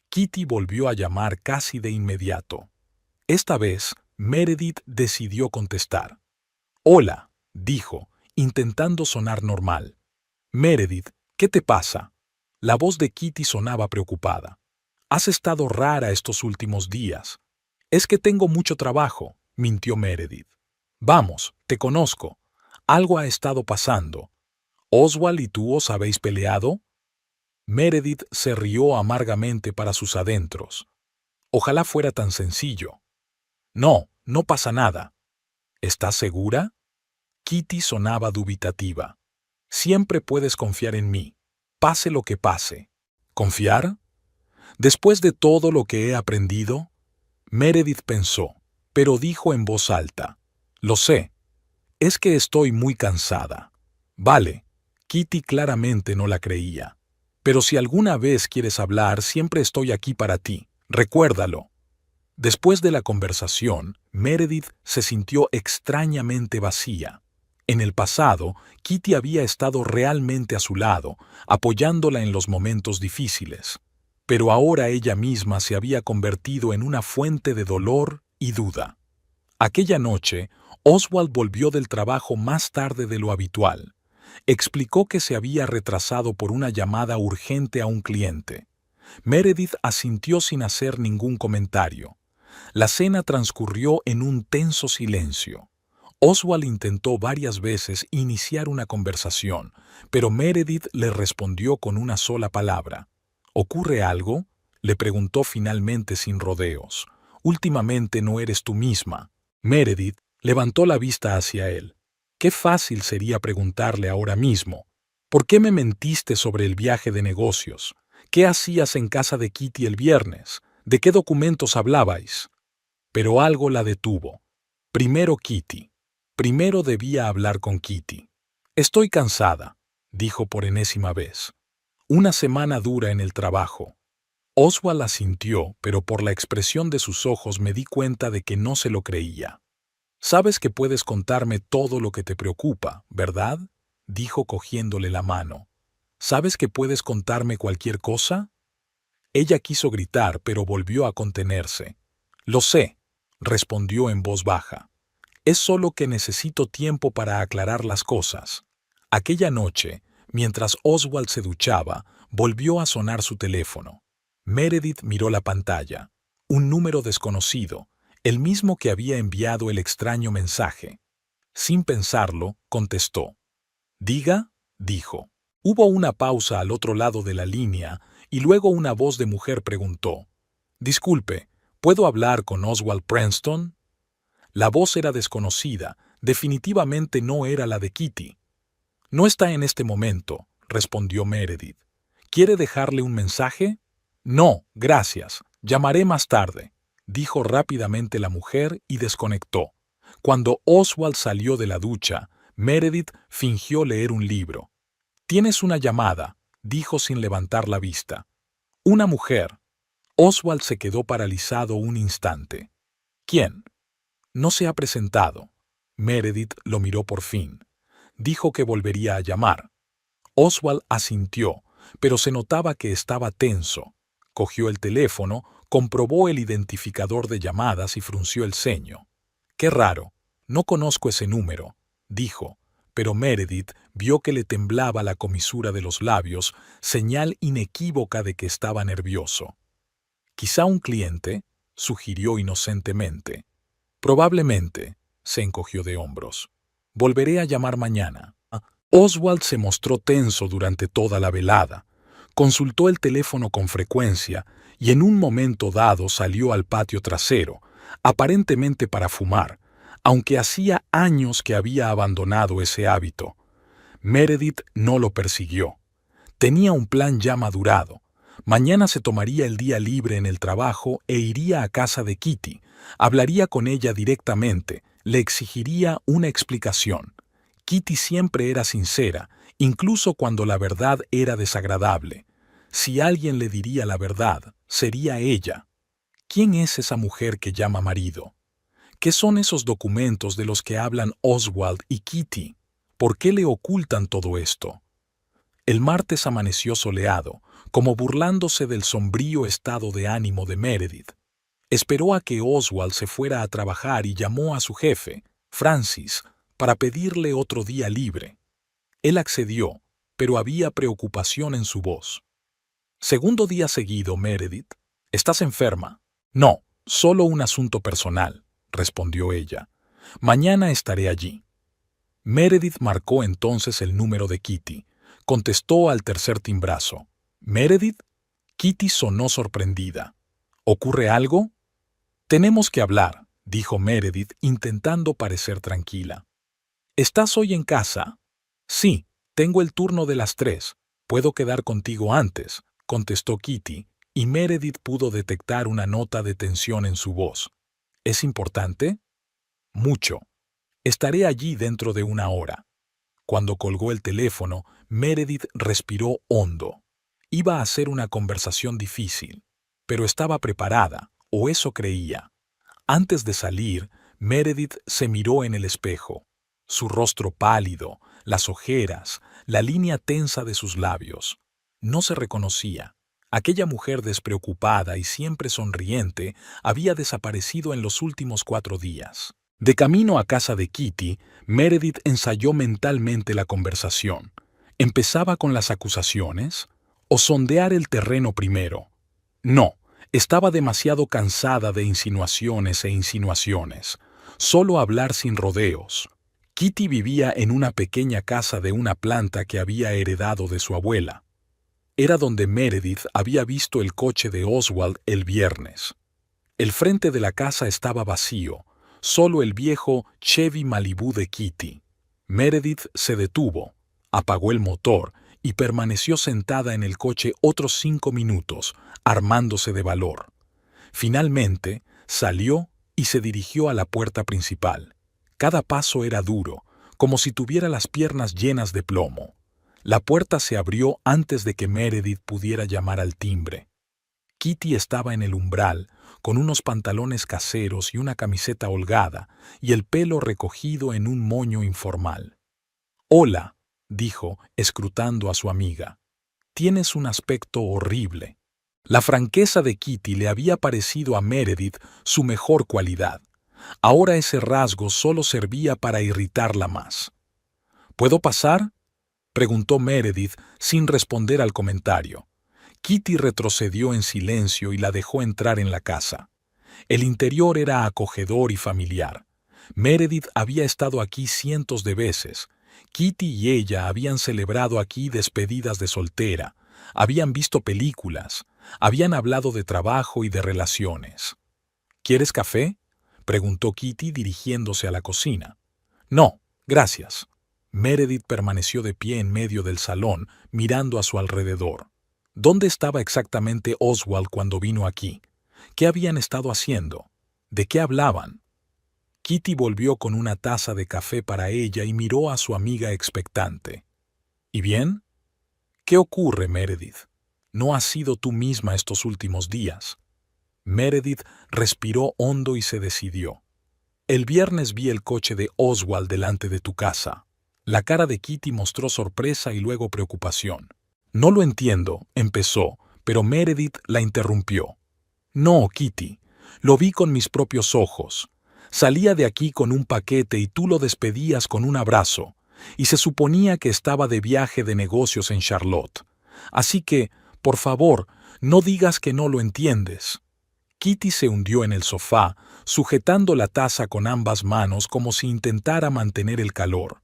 Kitty volvió a llamar casi de inmediato. Esta vez, Meredith decidió contestar. Hola, dijo, intentando sonar normal. Meredith, ¿qué te pasa? La voz de Kitty sonaba preocupada. Has estado rara estos últimos días. Es que tengo mucho trabajo, mintió Meredith. Vamos, te conozco. Algo ha estado pasando. ¿Oswald y tú os habéis peleado? Meredith se rió amargamente para sus adentros. Ojalá fuera tan sencillo. No, no pasa nada. ¿Estás segura? Kitty sonaba dubitativa. Siempre puedes confiar en mí, pase lo que pase. ¿Confiar? Después de todo lo que he aprendido, Meredith pensó, pero dijo en voz alta. Lo sé. Es que estoy muy cansada. Vale. Kitty claramente no la creía. Pero si alguna vez quieres hablar, siempre estoy aquí para ti. Recuérdalo. Después de la conversación, Meredith se sintió extrañamente vacía. En el pasado, Kitty había estado realmente a su lado, apoyándola en los momentos difíciles. Pero ahora ella misma se había convertido en una fuente de dolor y duda. Aquella noche, Oswald volvió del trabajo más tarde de lo habitual. Explicó que se había retrasado por una llamada urgente a un cliente. Meredith asintió sin hacer ningún comentario. La cena transcurrió en un tenso silencio. Oswald intentó varias veces iniciar una conversación, pero Meredith le respondió con una sola palabra. ¿Ocurre algo? Le preguntó finalmente sin rodeos. Últimamente no eres tú misma. Meredith levantó la vista hacia él. Qué fácil sería preguntarle ahora mismo. ¿Por qué me mentiste sobre el viaje de negocios? ¿Qué hacías en casa de Kitty el viernes? ¿De qué documentos hablabais? Pero algo la detuvo. Primero Kitty. Primero debía hablar con Kitty. Estoy cansada, dijo por enésima vez. Una semana dura en el trabajo. Oswald asintió, pero por la expresión de sus ojos me di cuenta de que no se lo creía. Sabes que puedes contarme todo lo que te preocupa, ¿verdad? Dijo cogiéndole la mano. ¿Sabes que puedes contarme cualquier cosa? Ella quiso gritar, pero volvió a contenerse. Lo sé, respondió en voz baja. Es solo que necesito tiempo para aclarar las cosas. Aquella noche, mientras Oswald se duchaba, volvió a sonar su teléfono. Meredith miró la pantalla. Un número desconocido, el mismo que había enviado el extraño mensaje. Sin pensarlo, contestó. Diga, dijo. Hubo una pausa al otro lado de la línea y luego una voz de mujer preguntó. Disculpe, ¿puedo hablar con Oswald Preston? La voz era desconocida, Definitivamente no era la de Kitty. No está en este momento, respondió Meredith. ¿Quiere dejarle un mensaje? No, gracias. Llamaré más tarde, dijo rápidamente la mujer y desconectó. Cuando Oswald salió de la ducha, Meredith fingió leer un libro. «Tienes una llamada», dijo sin levantar la vista. «Una mujer». Oswald se quedó paralizado un instante. «¿Quién?» «No se ha presentado». Meredith lo miró por fin. Dijo que volvería a llamar. Oswald asintió, pero se notaba que estaba tenso. Cogió el teléfono, comprobó el identificador de llamadas y frunció el ceño. «Qué raro, no conozco ese número», dijo, pero Meredith vio que le temblaba la comisura de los labios, señal inequívoca de que estaba nervioso. «Quizá un cliente», sugirió inocentemente. «Probablemente», se encogió de hombros. «Volveré a llamar mañana». Oswald se mostró tenso durante toda la velada. Consultó el teléfono con frecuencia y en un momento dado salió al patio trasero, aparentemente para fumar, aunque hacía años que había abandonado ese hábito. Meredith no lo persiguió. Tenía un plan ya madurado. Mañana se tomaría el día libre en el trabajo e iría a casa de Kitty. Hablaría con ella directamente, le exigiría una explicación. Kitty siempre era sincera, incluso cuando la verdad era desagradable. Si alguien le diría la verdad, sería ella. ¿Quién es esa mujer que llama marido? ¿Qué son esos documentos de los que hablan Oswald y Kitty? ¿Por qué le ocultan todo esto? El martes amaneció soleado, como burlándose del sombrío estado de ánimo de Meredith. Esperó a que Oswald se fuera a trabajar y llamó a su jefe, Francis, para pedirle otro día libre. Él accedió, pero había preocupación en su voz. «Segundo día seguido, Meredith. ¿Estás enferma?» «No, solo un asunto personal», respondió ella. «Mañana estaré allí». Meredith marcó entonces el número de Kitty. Contestó al tercer timbrazo. «¿Meredith?» Kitty sonó sorprendida. «¿Ocurre algo?» «Tenemos que hablar», dijo Meredith intentando parecer tranquila. «¿Estás hoy en casa?» «Sí, tengo el turno de las 3. Puedo quedar contigo antes», contestó Kitty, y Meredith pudo detectar una nota de tensión en su voz. «¿Es importante?» «Mucho. Estaré allí dentro de una hora». Cuando colgó el teléfono, Meredith respiró hondo. Iba a ser una conversación difícil, pero estaba preparada, o eso creía. Antes de salir, Meredith se miró en el espejo. Su rostro pálido, las ojeras, la línea tensa de sus labios. No se reconocía. Aquella mujer despreocupada y siempre sonriente había desaparecido en los últimos 4 días. De camino a casa de Kitty, Meredith ensayó mentalmente la conversación. ¿Empezaba con las acusaciones? ¿O sondear el terreno primero? No, estaba demasiado cansada de insinuaciones e insinuaciones. Solo hablar sin rodeos. Kitty vivía en una pequeña casa de una planta que había heredado de su abuela. Era donde Meredith había visto el coche de Oswald el viernes. El frente de la casa estaba vacío, solo el viejo Chevy Malibu de Kitty. Meredith se detuvo, apagó el motor y permaneció sentada en el coche otros 5 minutos, armándose de valor. Finalmente, salió y se dirigió a la puerta principal. Cada paso era duro, como si tuviera las piernas llenas de plomo. La puerta se abrió antes de que Meredith pudiera llamar al timbre. Kitty estaba en el umbral, con unos pantalones caseros y una camiseta holgada, y el pelo recogido en un moño informal. «Hola», dijo, escrutando a su amiga. «Tienes un aspecto horrible». La franqueza de Kitty le había parecido a Meredith su mejor cualidad. Ahora ese rasgo solo servía para irritarla más. «¿Puedo pasar?», preguntó Meredith sin responder al comentario. Kitty retrocedió en silencio y la dejó entrar en la casa. El interior era acogedor y familiar. Meredith había estado aquí cientos de veces. Kitty y ella habían celebrado aquí despedidas de soltera, habían visto películas, habían hablado de trabajo y de relaciones. «¿Quieres café?», preguntó Kitty dirigiéndose a la cocina. No, gracias. Meredith permaneció de pie en medio del salón, mirando a su alrededor. ¿Dónde estaba exactamente Oswald cuando vino aquí? ¿Qué habían estado haciendo? ¿De qué hablaban? Kitty volvió con una taza de café para ella y miró a su amiga expectante. ¿Y bien? ¿Qué ocurre, Meredith? No has sido tú misma estos últimos días. Meredith respiró hondo y se decidió. El viernes vi el coche de Oswald delante de tu casa. La cara de Kitty mostró sorpresa y luego preocupación. No lo entiendo, empezó, pero Meredith la interrumpió. No, Kitty, lo vi con mis propios ojos. Salía de aquí con un paquete y tú lo despedías con un abrazo, y se suponía que estaba de viaje de negocios en Charlotte. Así que, por favor, no digas que no lo entiendes. Kitty se hundió en el sofá, sujetando la taza con ambas manos como si intentara mantener el calor.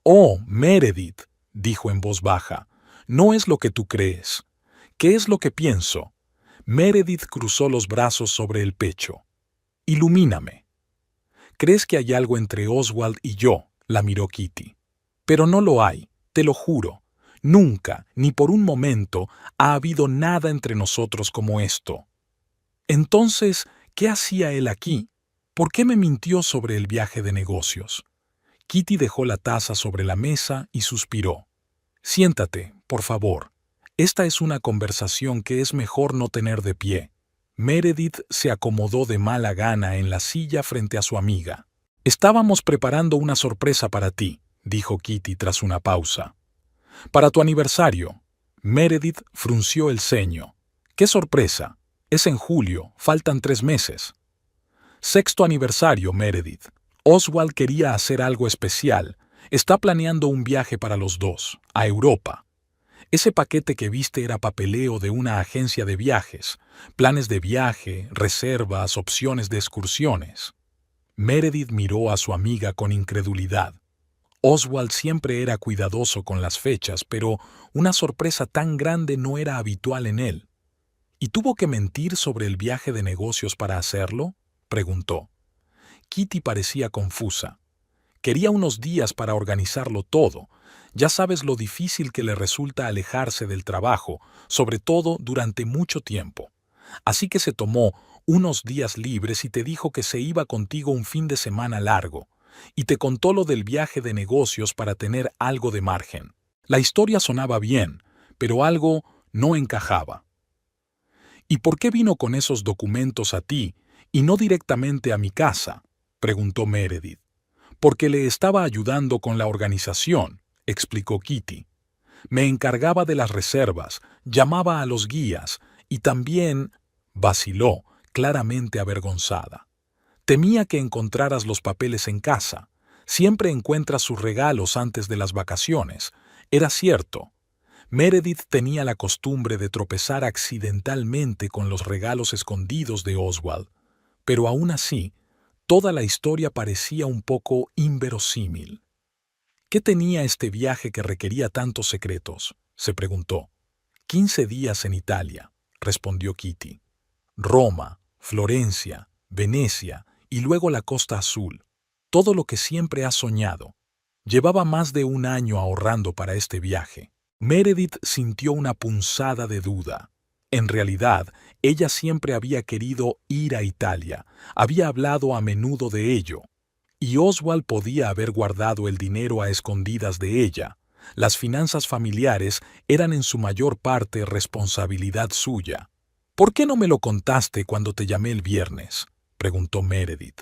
«Oh, Meredith», dijo en voz baja, «no es lo que tú crees. ¿Qué es lo que pienso?» Meredith cruzó los brazos sobre el pecho. «Ilumíname». «¿Crees que hay algo entre Oswald y yo?», la miró Kitty. «Pero no lo hay, te lo juro. Nunca, ni por un momento, ha habido nada entre nosotros como esto». Entonces, ¿qué hacía él aquí? ¿Por qué me mintió sobre el viaje de negocios? Kitty dejó la taza sobre la mesa y suspiró. Siéntate, por favor. Esta es una conversación que es mejor no tener de pie. Meredith se acomodó de mala gana en la silla frente a su amiga. Estábamos preparando una sorpresa para ti, dijo Kitty tras una pausa. Para tu aniversario. Meredith frunció el ceño. ¿Qué sorpresa? Es en julio, faltan 3 meses. Sexto aniversario, Meredith. Oswald quería hacer algo especial. Está planeando un viaje para los dos, a Europa. Ese paquete que viste era papeleo de una agencia de viajes, planes de viaje, reservas, opciones de excursiones. Meredith miró a su amiga con incredulidad. Oswald siempre era cuidadoso con las fechas, pero una sorpresa tan grande no era habitual en él. ¿Y tuvo que mentir sobre el viaje de negocios para hacerlo?, preguntó. Kitty parecía confusa. Quería unos días para organizarlo todo. Ya sabes lo difícil que le resulta alejarse del trabajo, sobre todo durante mucho tiempo. Así que se tomó unos días libres y te dijo que se iba contigo un fin de semana largo, y te contó lo del viaje de negocios para tener algo de margen. La historia sonaba bien, pero algo no encajaba. ¿Y por qué vino con esos documentos a ti y no directamente a mi casa?, preguntó Meredith. Porque le estaba ayudando con la organización, explicó Kitty. Me encargaba de las reservas, llamaba a los guías y también vaciló, claramente avergonzada. Temía que encontraras los papeles en casa. Siempre encuentras sus regalos antes de las vacaciones. Era cierto. Meredith tenía la costumbre de tropezar accidentalmente con los regalos escondidos de Oswald, pero aún así, toda la historia parecía un poco inverosímil. ¿Qué tenía este viaje que requería tantos secretos?, se preguntó. 15 días en Italia, respondió Kitty. Roma, Florencia, Venecia y luego la Costa Azul. Todo lo que siempre ha soñado. Llevaba más de 1 año ahorrando para este viaje. Meredith sintió una punzada de duda. En realidad, ella siempre había querido ir a Italia, había hablado a menudo de ello. Y Oswald podía haber guardado el dinero a escondidas de ella. Las finanzas familiares eran en su mayor parte responsabilidad suya. ¿Por qué no me lo contaste cuando te llamé el viernes?, preguntó Meredith.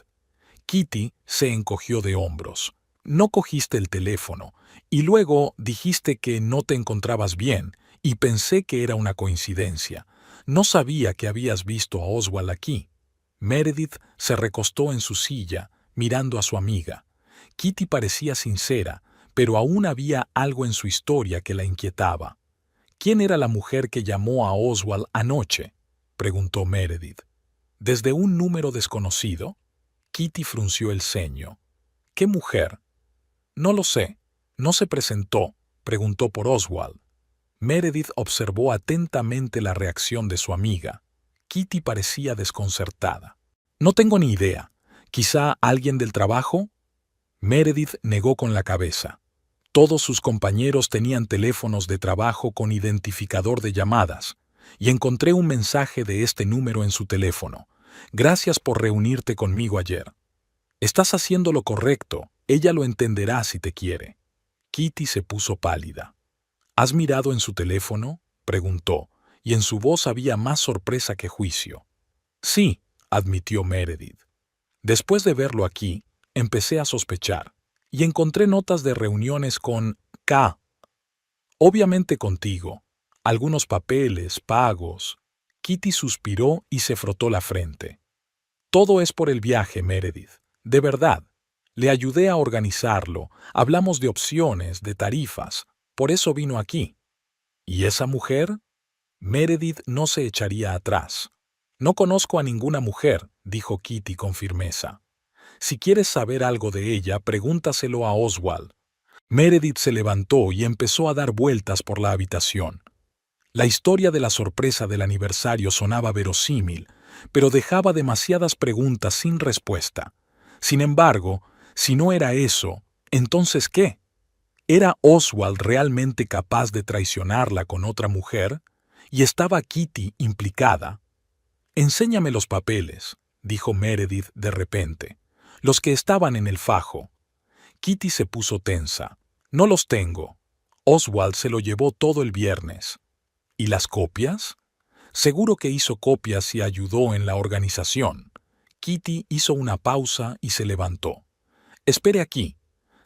Kitty se encogió de hombros. No cogiste el teléfono, y luego dijiste que no te encontrabas bien, y pensé que era una coincidencia. No sabía que habías visto a Oswald aquí. Meredith se recostó en su silla, mirando a su amiga. Kitty parecía sincera, pero aún había algo en su historia que la inquietaba. ¿Quién era la mujer que llamó a Oswald anoche?, preguntó Meredith. ¿Desde un número desconocido? Kitty frunció el ceño. ¿Qué mujer? No lo sé. ¿No se presentó?, preguntó por Oswald. Meredith observó atentamente la reacción de su amiga. Kitty parecía desconcertada. No tengo ni idea. ¿Quizá alguien del trabajo? Meredith negó con la cabeza. Todos sus compañeros tenían teléfonos de trabajo con identificador de llamadas, y encontré un mensaje de este número en su teléfono. Gracias por reunirte conmigo ayer. Estás haciendo lo correcto, ella lo entenderá si te quiere. Kitty se puso pálida. ¿Has mirado en su teléfono?, preguntó, y en su voz había más sorpresa que juicio. Sí, admitió Meredith. Después de verlo aquí, empecé a sospechar, y encontré notas de reuniones con K. Obviamente contigo. Algunos papeles, pagos. Kitty suspiró y se frotó la frente. Todo es por el viaje, Meredith. De verdad. Le ayudé a organizarlo, hablamos de opciones, de tarifas. Por eso vino aquí. ¿Y esa mujer? Meredith no se echaría atrás. No conozco a ninguna mujer, dijo Kitty con firmeza. Si quieres saber algo de ella, pregúntaselo a Oswald. Meredith se levantó y empezó a dar vueltas por la habitación. La historia de la sorpresa del aniversario sonaba verosímil, pero dejaba demasiadas preguntas sin respuesta. Sin embargo, si no era eso, ¿entonces qué? ¿Era Oswald realmente capaz de traicionarla con otra mujer? ¿Y estaba Kitty implicada? Enséñame los papeles, dijo Meredith de repente. Los que estaban en el fajo. Kitty se puso tensa. No los tengo. Oswald se lo llevó todo el viernes. ¿Y las copias? Seguro que hizo copias y ayudó en la organización. Kitty hizo una pausa y se levantó. Espere aquí.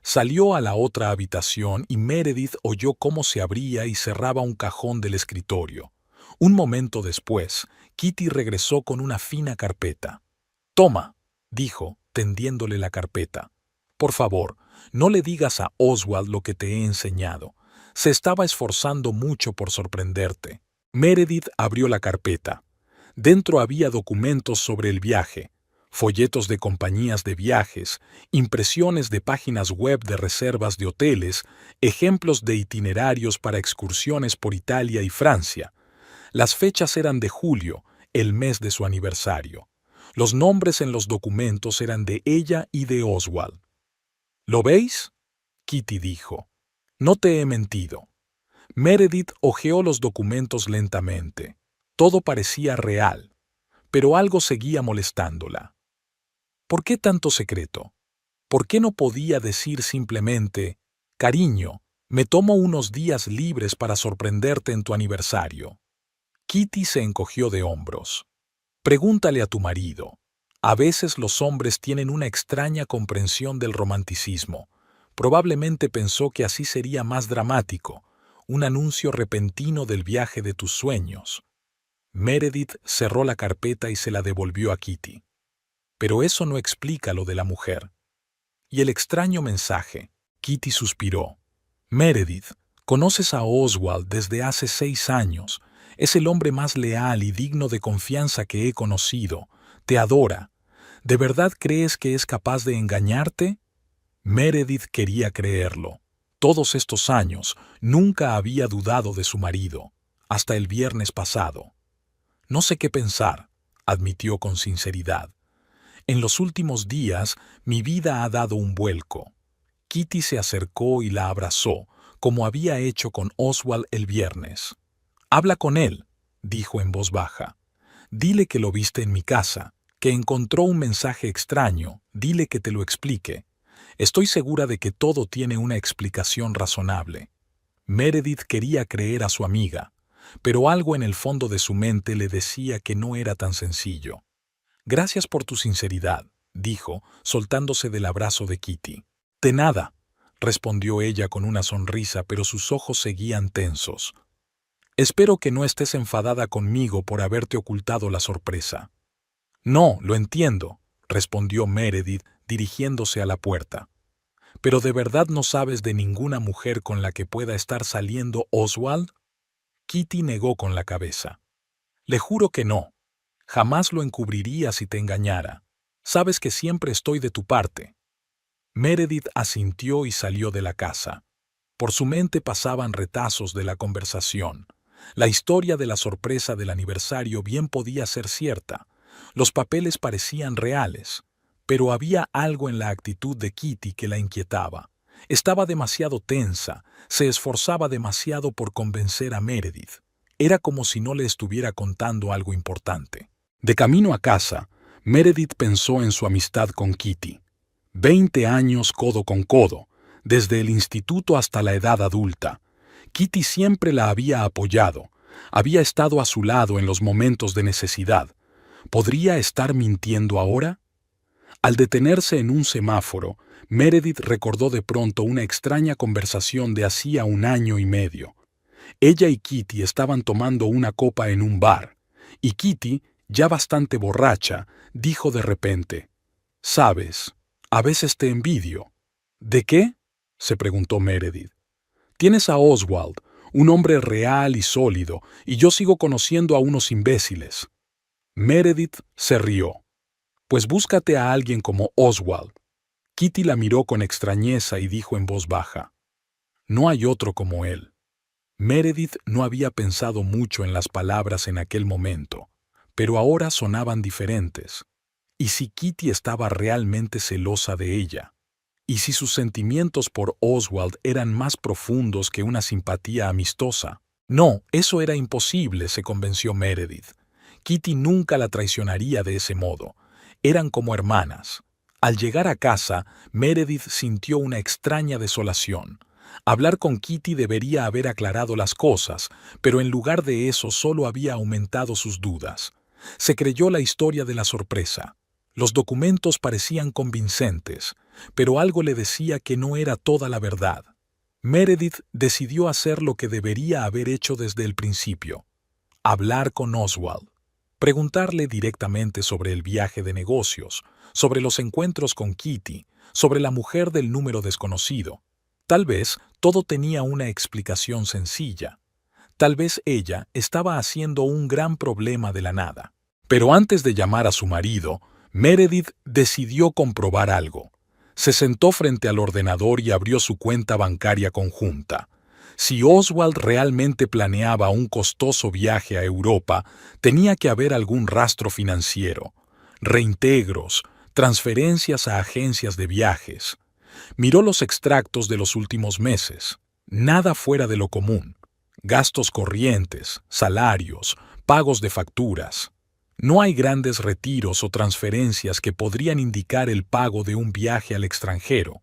Salió a la otra habitación y Meredith oyó cómo se abría y cerraba un cajón del escritorio. Un momento después, Kitty regresó con una fina carpeta. «Toma», dijo, tendiéndole la carpeta. «Por favor, no le digas a Oswald lo que te he enseñado. Se estaba esforzando mucho por sorprenderte». Meredith abrió la carpeta. Dentro había documentos sobre el viaje, folletos de compañías de viajes, impresiones de páginas web de reservas de hoteles, ejemplos de itinerarios para excursiones por Italia y Francia. Las fechas eran de julio, el mes de su aniversario. Los nombres en los documentos eran de ella y de Oswald. ¿Lo veis?, Kitty dijo. No te he mentido. Meredith hojeó los documentos lentamente. Todo parecía real, pero algo seguía molestándola. ¿Por qué tanto secreto? ¿Por qué no podía decir simplemente, cariño, me tomo unos días libres para sorprenderte en tu aniversario? Kitty se encogió de hombros. Pregúntale a tu marido. A veces los hombres tienen una extraña comprensión del romanticismo. Probablemente pensó que así sería más dramático, un anuncio repentino del viaje de tus sueños. Meredith cerró la carpeta y se la devolvió a Kitty. Pero eso no explica lo de la mujer. Y el extraño mensaje. Kitty suspiró. Meredith, conoces a Oswald desde hace 6 años. Es el hombre más leal y digno de confianza que he conocido. Te adora. ¿De verdad crees que es capaz de engañarte? Meredith quería creerlo. Todos estos años nunca había dudado de su marido, hasta el viernes pasado. No sé qué pensar, admitió con sinceridad. En los últimos días mi vida ha dado un vuelco. Kitty se acercó y la abrazó, como había hecho con Oswald el viernes. Habla con él, dijo en voz baja. Dile que lo viste en mi casa, que encontró un mensaje extraño, dile que te lo explique. Estoy segura de que todo tiene una explicación razonable. Meredith quería creer a su amiga, pero algo en el fondo de su mente le decía que no era tan sencillo. Gracias por tu sinceridad, dijo, soltándose del abrazo de Kitty. De nada, respondió ella con una sonrisa, pero sus ojos seguían tensos. Espero que no estés enfadada conmigo por haberte ocultado la sorpresa. No, lo entiendo, respondió Meredith, dirigiéndose a la puerta. ¿Pero de verdad no sabes de ninguna mujer con la que pueda estar saliendo Oswald? Kitty negó con la cabeza. Le juro que no. Jamás lo encubriría si te engañara. Sabes que siempre estoy de tu parte. Meredith asintió y salió de la casa. Por su mente pasaban retazos de la conversación. La historia de la sorpresa del aniversario bien podía ser cierta. Los papeles parecían reales. pero había algo en la actitud de Kitty que la inquietaba. Estaba demasiado tensa, se esforzaba demasiado por convencer a Meredith. Era como si no le estuviera contando algo importante. De camino a casa, Meredith pensó en su amistad con Kitty. 20 años codo con codo, desde el instituto hasta la edad adulta. Kitty siempre la había apoyado, había estado a su lado en los momentos de necesidad. ¿Podría estar mintiendo ahora? Al detenerse en un semáforo, Meredith recordó de pronto una extraña conversación de hacía 1 año y medio. Ella y Kitty estaban tomando una copa en un bar, y Kitty, ya bastante borracha, dijo de repente: «Sabes, a veces te envidio». «¿De qué?», se preguntó Meredith. «Tienes a Oswald, un hombre real y sólido, y yo sigo conociendo a unos imbéciles». Meredith se rió. «Pues búscate a alguien como Oswald». Kitty la miró con extrañeza y dijo en voz baja: «No hay otro como él». Meredith no había pensado mucho en las palabras en aquel momento, pero ahora sonaban diferentes. ¿Y si Kitty estaba realmente celosa de ella? ¿Y si sus sentimientos por Oswald eran más profundos que una simpatía amistosa? No, eso era imposible, se convenció Meredith. Kitty nunca la traicionaría de ese modo. Eran como hermanas. Al llegar a casa, Meredith sintió una extraña desolación. Hablar con Kitty debería haber aclarado las cosas, pero en lugar de eso solo había aumentado sus dudas. Se creyó la historia de la sorpresa. Los documentos parecían convincentes, pero algo le decía que no era toda la verdad. Meredith decidió hacer lo que debería haber hecho desde el principio: hablar con Oswald. Preguntarle directamente sobre el viaje de negocios, sobre los encuentros con Kitty, sobre la mujer del número desconocido. Tal vez todo tenía una explicación sencilla. Tal vez ella estaba haciendo un gran problema de la nada. Pero antes de llamar a su marido, Meredith decidió comprobar algo. Se sentó frente al ordenador y abrió su cuenta bancaria conjunta. Si Oswald realmente planeaba un costoso viaje a Europa, tenía que haber algún rastro financiero, reintegros, transferencias a agencias de viajes. Miró los extractos de los últimos meses. Nada fuera de lo común. Gastos corrientes, salarios, pagos de facturas. No hay grandes retiros o transferencias que podrían indicar el pago de un viaje al extranjero.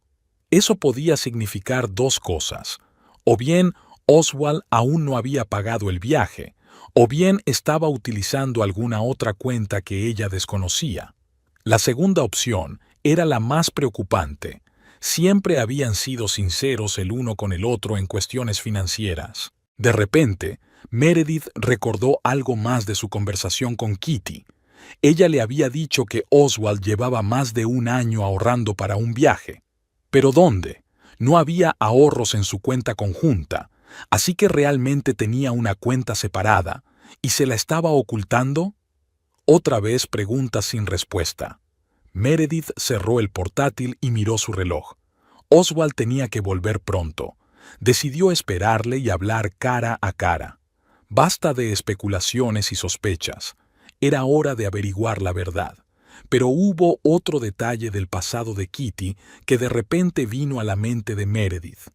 Eso podía significar dos cosas. O bien Oswald aún no había pagado el viaje, o bien estaba utilizando alguna otra cuenta que ella desconocía. La segunda opción era la más preocupante. Siempre habían sido sinceros el uno con el otro en cuestiones financieras. De repente, Meredith recordó algo más de su conversación con Kitty. Ella le había dicho que Oswald llevaba más de 1 año ahorrando para un viaje. ¿Pero dónde? No había ahorros en su cuenta conjunta, así que realmente tenía una cuenta separada, ¿y se la estaba ocultando? Otra vez preguntas sin respuesta. Meredith cerró el portátil y miró su reloj. Oswald tenía que volver pronto. Decidió esperarle y hablar cara a cara. Basta de especulaciones y sospechas. Era hora de averiguar la verdad. Pero hubo otro detalle del pasado de Kitty que de repente vino a la mente de Meredith.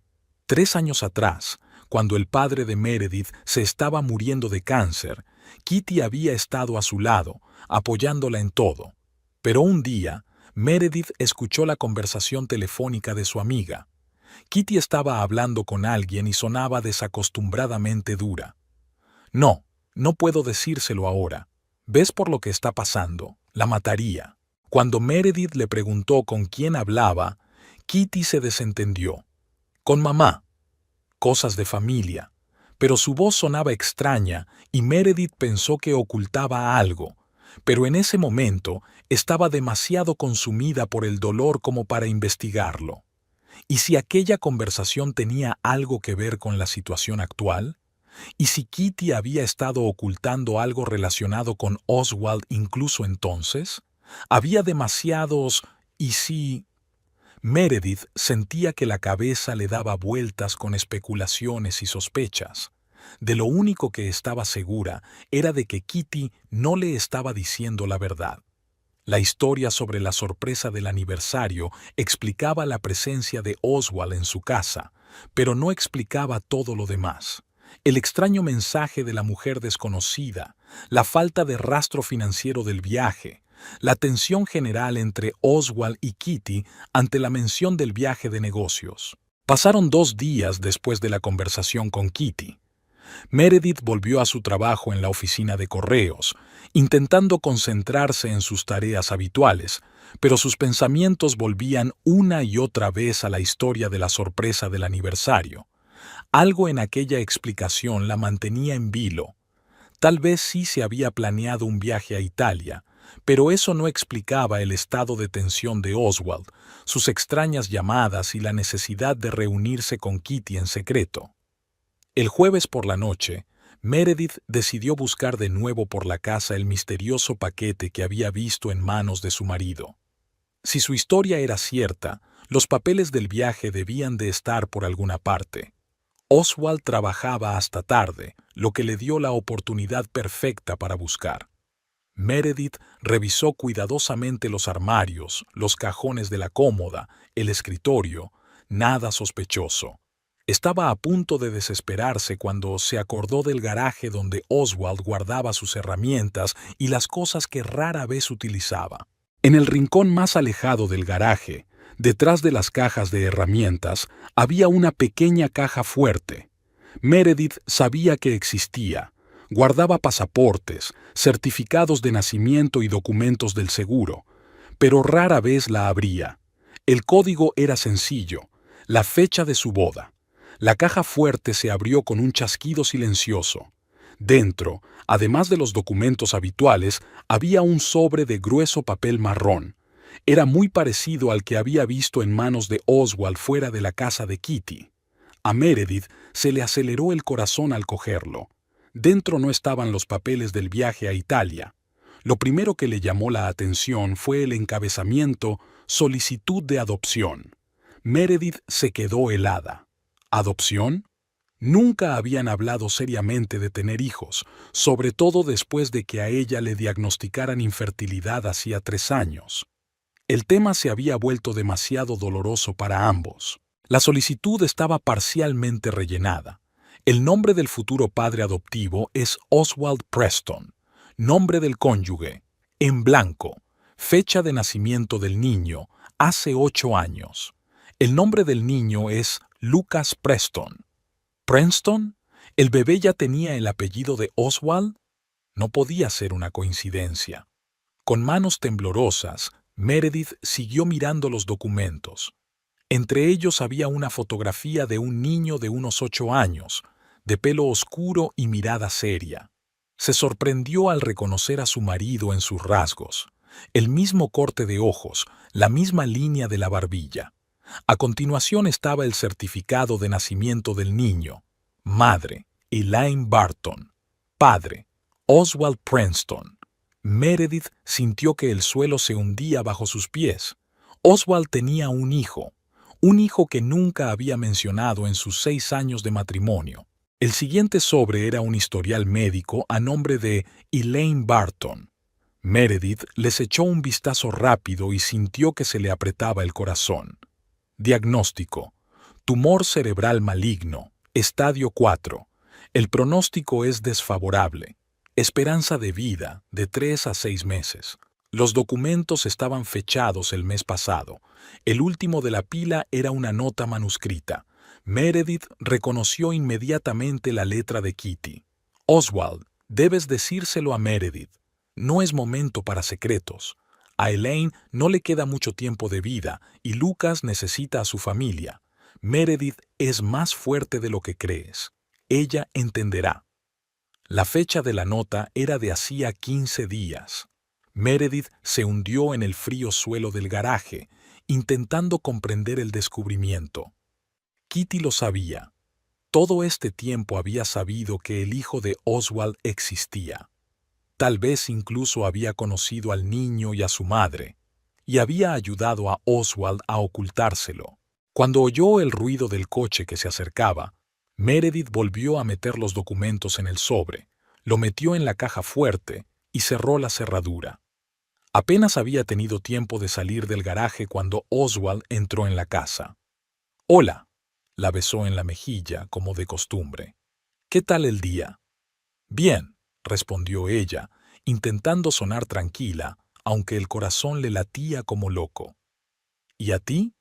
3 años atrás, cuando el padre de Meredith se estaba muriendo de cáncer, Kitty había estado a su lado, apoyándola en todo. Pero un día, Meredith escuchó la conversación telefónica de su amiga. Kitty estaba hablando con alguien y sonaba desacostumbradamente dura. «No, no puedo decírselo ahora. ¿Ves por lo que está pasando? La mataría». Cuando Meredith le preguntó con quién hablaba, Kitty se desentendió. «Con mamá». Cosas de familia. Pero su voz sonaba extraña y Meredith pensó que ocultaba algo. Pero en ese momento estaba demasiado consumida por el dolor como para investigarlo. ¿Y si aquella conversación tenía algo que ver con la situación actual? ¿Y si Kitty había estado ocultando algo relacionado con Oswald incluso entonces? Había demasiados «¿y si...?» Meredith sentía que la cabeza le daba vueltas con especulaciones y sospechas. De lo único que estaba segura era de que Kitty no le estaba diciendo la verdad. La historia sobre la sorpresa del aniversario explicaba la presencia de Oswald en su casa, pero no explicaba todo lo demás. El extraño mensaje de la mujer desconocida, la falta de rastro financiero del viaje, la tensión general entre Oswald y Kitty ante la mención del viaje de negocios. Pasaron 2 días después de la conversación con Kitty. Meredith volvió a su trabajo en la oficina de correos, intentando concentrarse en sus tareas habituales, pero sus pensamientos volvían una y otra vez a la historia de la sorpresa del aniversario. Algo en aquella explicación la mantenía en vilo. Tal vez sí se había planeado un viaje a Italia, pero eso no explicaba el estado de tensión de Oswald, sus extrañas llamadas y la necesidad de reunirse con Kitty en secreto. El jueves por la noche, Meredith decidió buscar de nuevo por la casa el misterioso paquete que había visto en manos de su marido. Si su historia era cierta, los papeles del viaje debían de estar por alguna parte. Oswald trabajaba hasta tarde, lo que le dio la oportunidad perfecta para buscar. Meredith revisó cuidadosamente los armarios, los cajones de la cómoda, el escritorio. Nada sospechoso. Estaba a punto de desesperarse cuando se acordó del garaje donde Oswald guardaba sus herramientas y las cosas que rara vez utilizaba. En el rincón más alejado del garaje, detrás de las cajas de herramientas, había una pequeña caja fuerte. Meredith sabía que existía. Guardaba pasaportes, certificados de nacimiento y documentos del seguro, pero rara vez la abría. El código era sencillo, la fecha de su boda. La caja fuerte se abrió con un chasquido silencioso. Dentro, además de los documentos habituales, había un sobre de grueso papel marrón. Era muy parecido al que había visto en manos de Oswald fuera de la casa de Kitty. A Meredith se le aceleró el corazón al cogerlo. Dentro no estaban los papeles del viaje a Italia. Lo primero que le llamó la atención fue el encabezamiento «Solicitud de adopción». Meredith se quedó helada. ¿Adopción? Nunca habían hablado seriamente de tener hijos, sobre todo después de que a ella le diagnosticaran infertilidad hacía 3 años. El tema se había vuelto demasiado doloroso para ambos. La solicitud estaba parcialmente rellenada. El nombre del futuro padre adoptivo es Oswald Preston. Nombre del cónyuge, en blanco. Fecha de nacimiento del niño, hace 8 años. El nombre del niño es Lucas Preston. ¿Preston? ¿El bebé ya tenía el apellido de Oswald? No podía ser una coincidencia. Con manos temblorosas, Meredith siguió mirando los documentos. Entre ellos había una fotografía de un niño de unos 8 años, de pelo oscuro y mirada seria. Se sorprendió al reconocer a su marido en sus rasgos. El mismo corte de ojos, la misma línea de la barbilla. A continuación estaba el certificado de nacimiento del niño. Madre, Elaine Barton. Padre, Oswald Preston. Meredith sintió que el suelo se hundía bajo sus pies. Oswald tenía un hijo que nunca había mencionado en sus 6 años de matrimonio. El siguiente sobre era un historial médico a nombre de Elaine Barton. Meredith les echó un vistazo rápido y sintió que se le apretaba el corazón. Diagnóstico: tumor cerebral maligno, estadio 4. El pronóstico es desfavorable. Esperanza de vida de 3 a 6 meses. Los documentos estaban fechados el mes pasado. El último de la pila era una nota manuscrita. Meredith reconoció inmediatamente la letra de Kitty. Oswald, debes decírselo a Meredith. No es momento para secretos. A Elaine no le queda mucho tiempo de vida y Lucas necesita a su familia. Meredith es más fuerte de lo que crees. Ella entenderá. La fecha de la nota era de hacía 15 días. Meredith se hundió en el frío suelo del garaje, intentando comprender el descubrimiento. Kitty lo sabía. Todo este tiempo había sabido que el hijo de Oswald existía. Tal vez incluso había conocido al niño y a su madre, y había ayudado a Oswald a ocultárselo. Cuando oyó el ruido del coche que se acercaba, Meredith volvió a meter los documentos en el sobre, lo metió en la caja fuerte y cerró la cerradura. Apenas había tenido tiempo de salir del garaje cuando Oswald entró en la casa. «Hola», la besó en la mejilla, como de costumbre. «¿Qué tal el día?» «Bien», respondió ella, intentando sonar tranquila, aunque el corazón le latía como loco. «¿Y a ti?»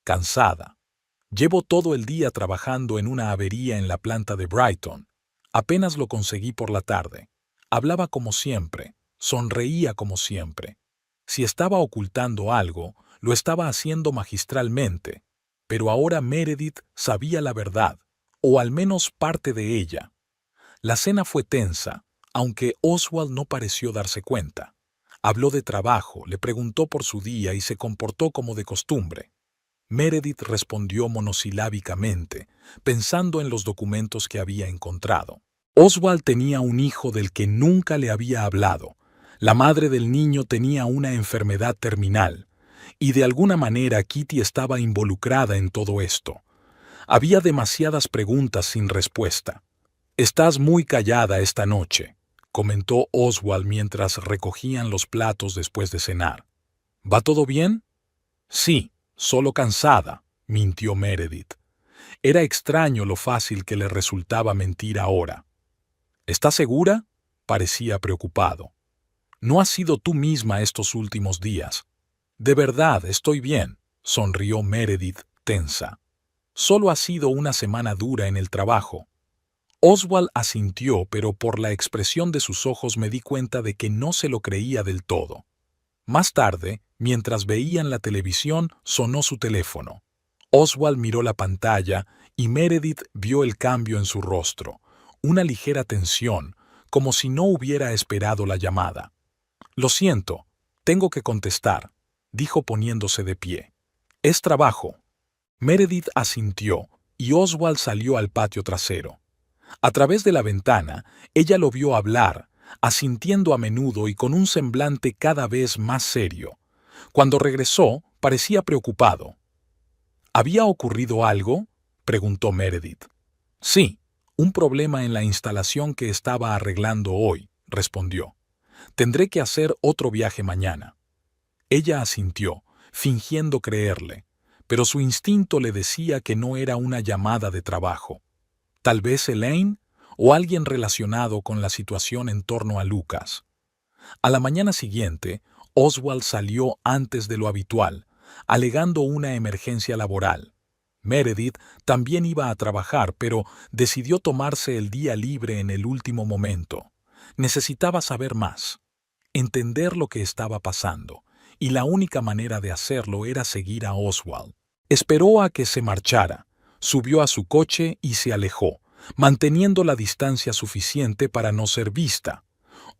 «Cansada. Llevo todo el día trabajando en una avería en la planta de Brighton. Apenas lo conseguí por la tarde. Hablaba como siempre, sonreía como siempre. Si estaba ocultando algo, lo estaba haciendo magistralmente. Pero ahora Meredith sabía la verdad, o al menos parte de ella. La cena fue tensa, aunque Oswald no pareció darse cuenta. Habló de trabajo, le preguntó por su día y se comportó como de costumbre. Meredith respondió monosilábicamente, pensando en los documentos que había encontrado. Oswald tenía un hijo del que nunca le había hablado. La madre del niño tenía una enfermedad terminal, y de alguna manera Kitty estaba involucrada en todo esto. Había demasiadas preguntas sin respuesta. «Estás muy callada esta noche», comentó Oswald mientras recogían los platos después de cenar. «¿Va todo bien?» «Sí, solo cansada», mintió Meredith. Era extraño lo fácil que le resultaba mentir ahora. «¿Estás segura?» Parecía preocupado. «No has sido tú misma estos últimos días». «De verdad, estoy bien», sonrió Meredith, tensa. «Solo ha sido una semana dura en el trabajo». Oswald asintió, pero por la expresión de sus ojos me di cuenta de que no se lo creía del todo. Más tarde, mientras veían la televisión, sonó su teléfono. Oswald miró la pantalla y Meredith vio el cambio en su rostro, una ligera tensión, como si no hubiera esperado la llamada. «Lo siento, tengo que contestar», dijo poniéndose de pie. «Es trabajo». Meredith asintió y Oswald salió al patio trasero. A través de la ventana, ella lo vio hablar, asintiendo a menudo y con un semblante cada vez más serio. Cuando regresó, parecía preocupado. «¿Había ocurrido algo?», preguntó Meredith. «Sí, un problema en la instalación que estaba arreglando hoy», respondió. «Tendré que hacer otro viaje mañana». Ella asintió, fingiendo creerle, pero su instinto le decía que no era una llamada de trabajo. Tal vez Elaine o alguien relacionado con la situación en torno a Lucas. A la mañana siguiente, Oswald salió antes de lo habitual, alegando una emergencia laboral. Meredith también iba a trabajar, pero decidió tomarse el día libre en el último momento. Necesitaba saber más, entender lo que estaba pasando, y la única manera de hacerlo era seguir a Oswald. Esperó a que se marchara, subió a su coche y se alejó, manteniendo la distancia suficiente para no ser vista.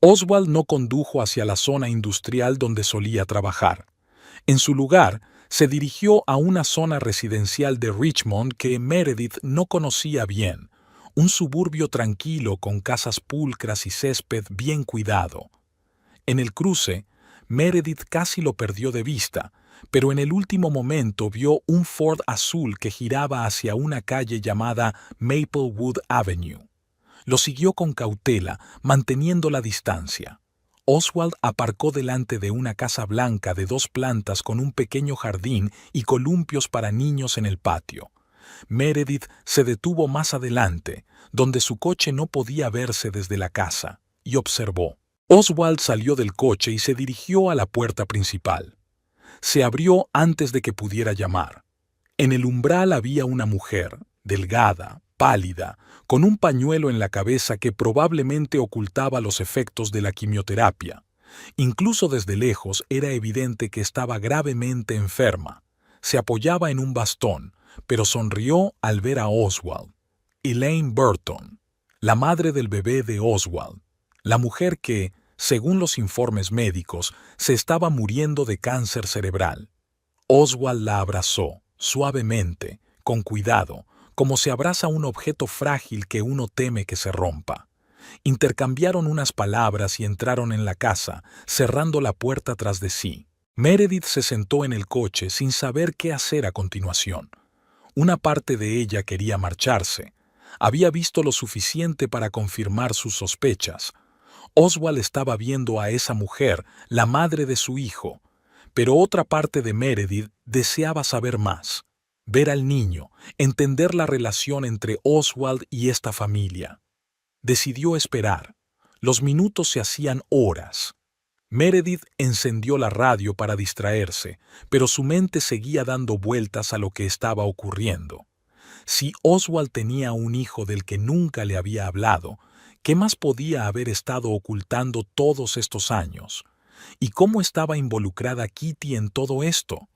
Oswald no condujo hacia la zona industrial donde solía trabajar. En su lugar, se dirigió a una zona residencial de Richmond que Meredith no conocía bien, un suburbio tranquilo con casas pulcras y césped bien cuidado. En el cruce, Meredith casi lo perdió de vista, pero en el último momento vio un Ford azul que giraba hacia una calle llamada Maplewood Avenue. Lo siguió con cautela, manteniendo la distancia. Oswald aparcó delante de una casa blanca de 2 plantas con un pequeño jardín y columpios para niños en el patio. Meredith se detuvo más adelante, donde su coche no podía verse desde la casa, y observó. Oswald salió del coche y se dirigió a la puerta principal. Se abrió antes de que pudiera llamar. En el umbral había una mujer, delgada, pálida, con un pañuelo en la cabeza que probablemente ocultaba los efectos de la quimioterapia. Incluso desde lejos era evidente que estaba gravemente enferma. Se apoyaba en un bastón, pero sonrió al ver a Oswald. Elaine Burton, la madre del bebé de Oswald, la mujer que, según los informes médicos, se estaba muriendo de cáncer cerebral. Oswald la abrazó, suavemente, con cuidado, como se abraza un objeto frágil que uno teme que se rompa. Intercambiaron unas palabras y entraron en la casa, cerrando la puerta tras de sí. Meredith se sentó en el coche sin saber qué hacer a continuación. Una parte de ella quería marcharse. Había visto lo suficiente para confirmar sus sospechas. Oswald estaba viendo a esa mujer, la madre de su hijo, pero otra parte de Meredith deseaba saber más, ver al niño, entender la relación entre Oswald y esta familia. Decidió esperar. Los minutos se hacían horas. Meredith encendió la radio para distraerse, pero su mente seguía dando vueltas a lo que estaba ocurriendo. Si Oswald tenía un hijo del que nunca le había hablado, ¿qué más podía haber estado ocultando todos estos años? ¿Y cómo estaba involucrada Kitty en todo esto?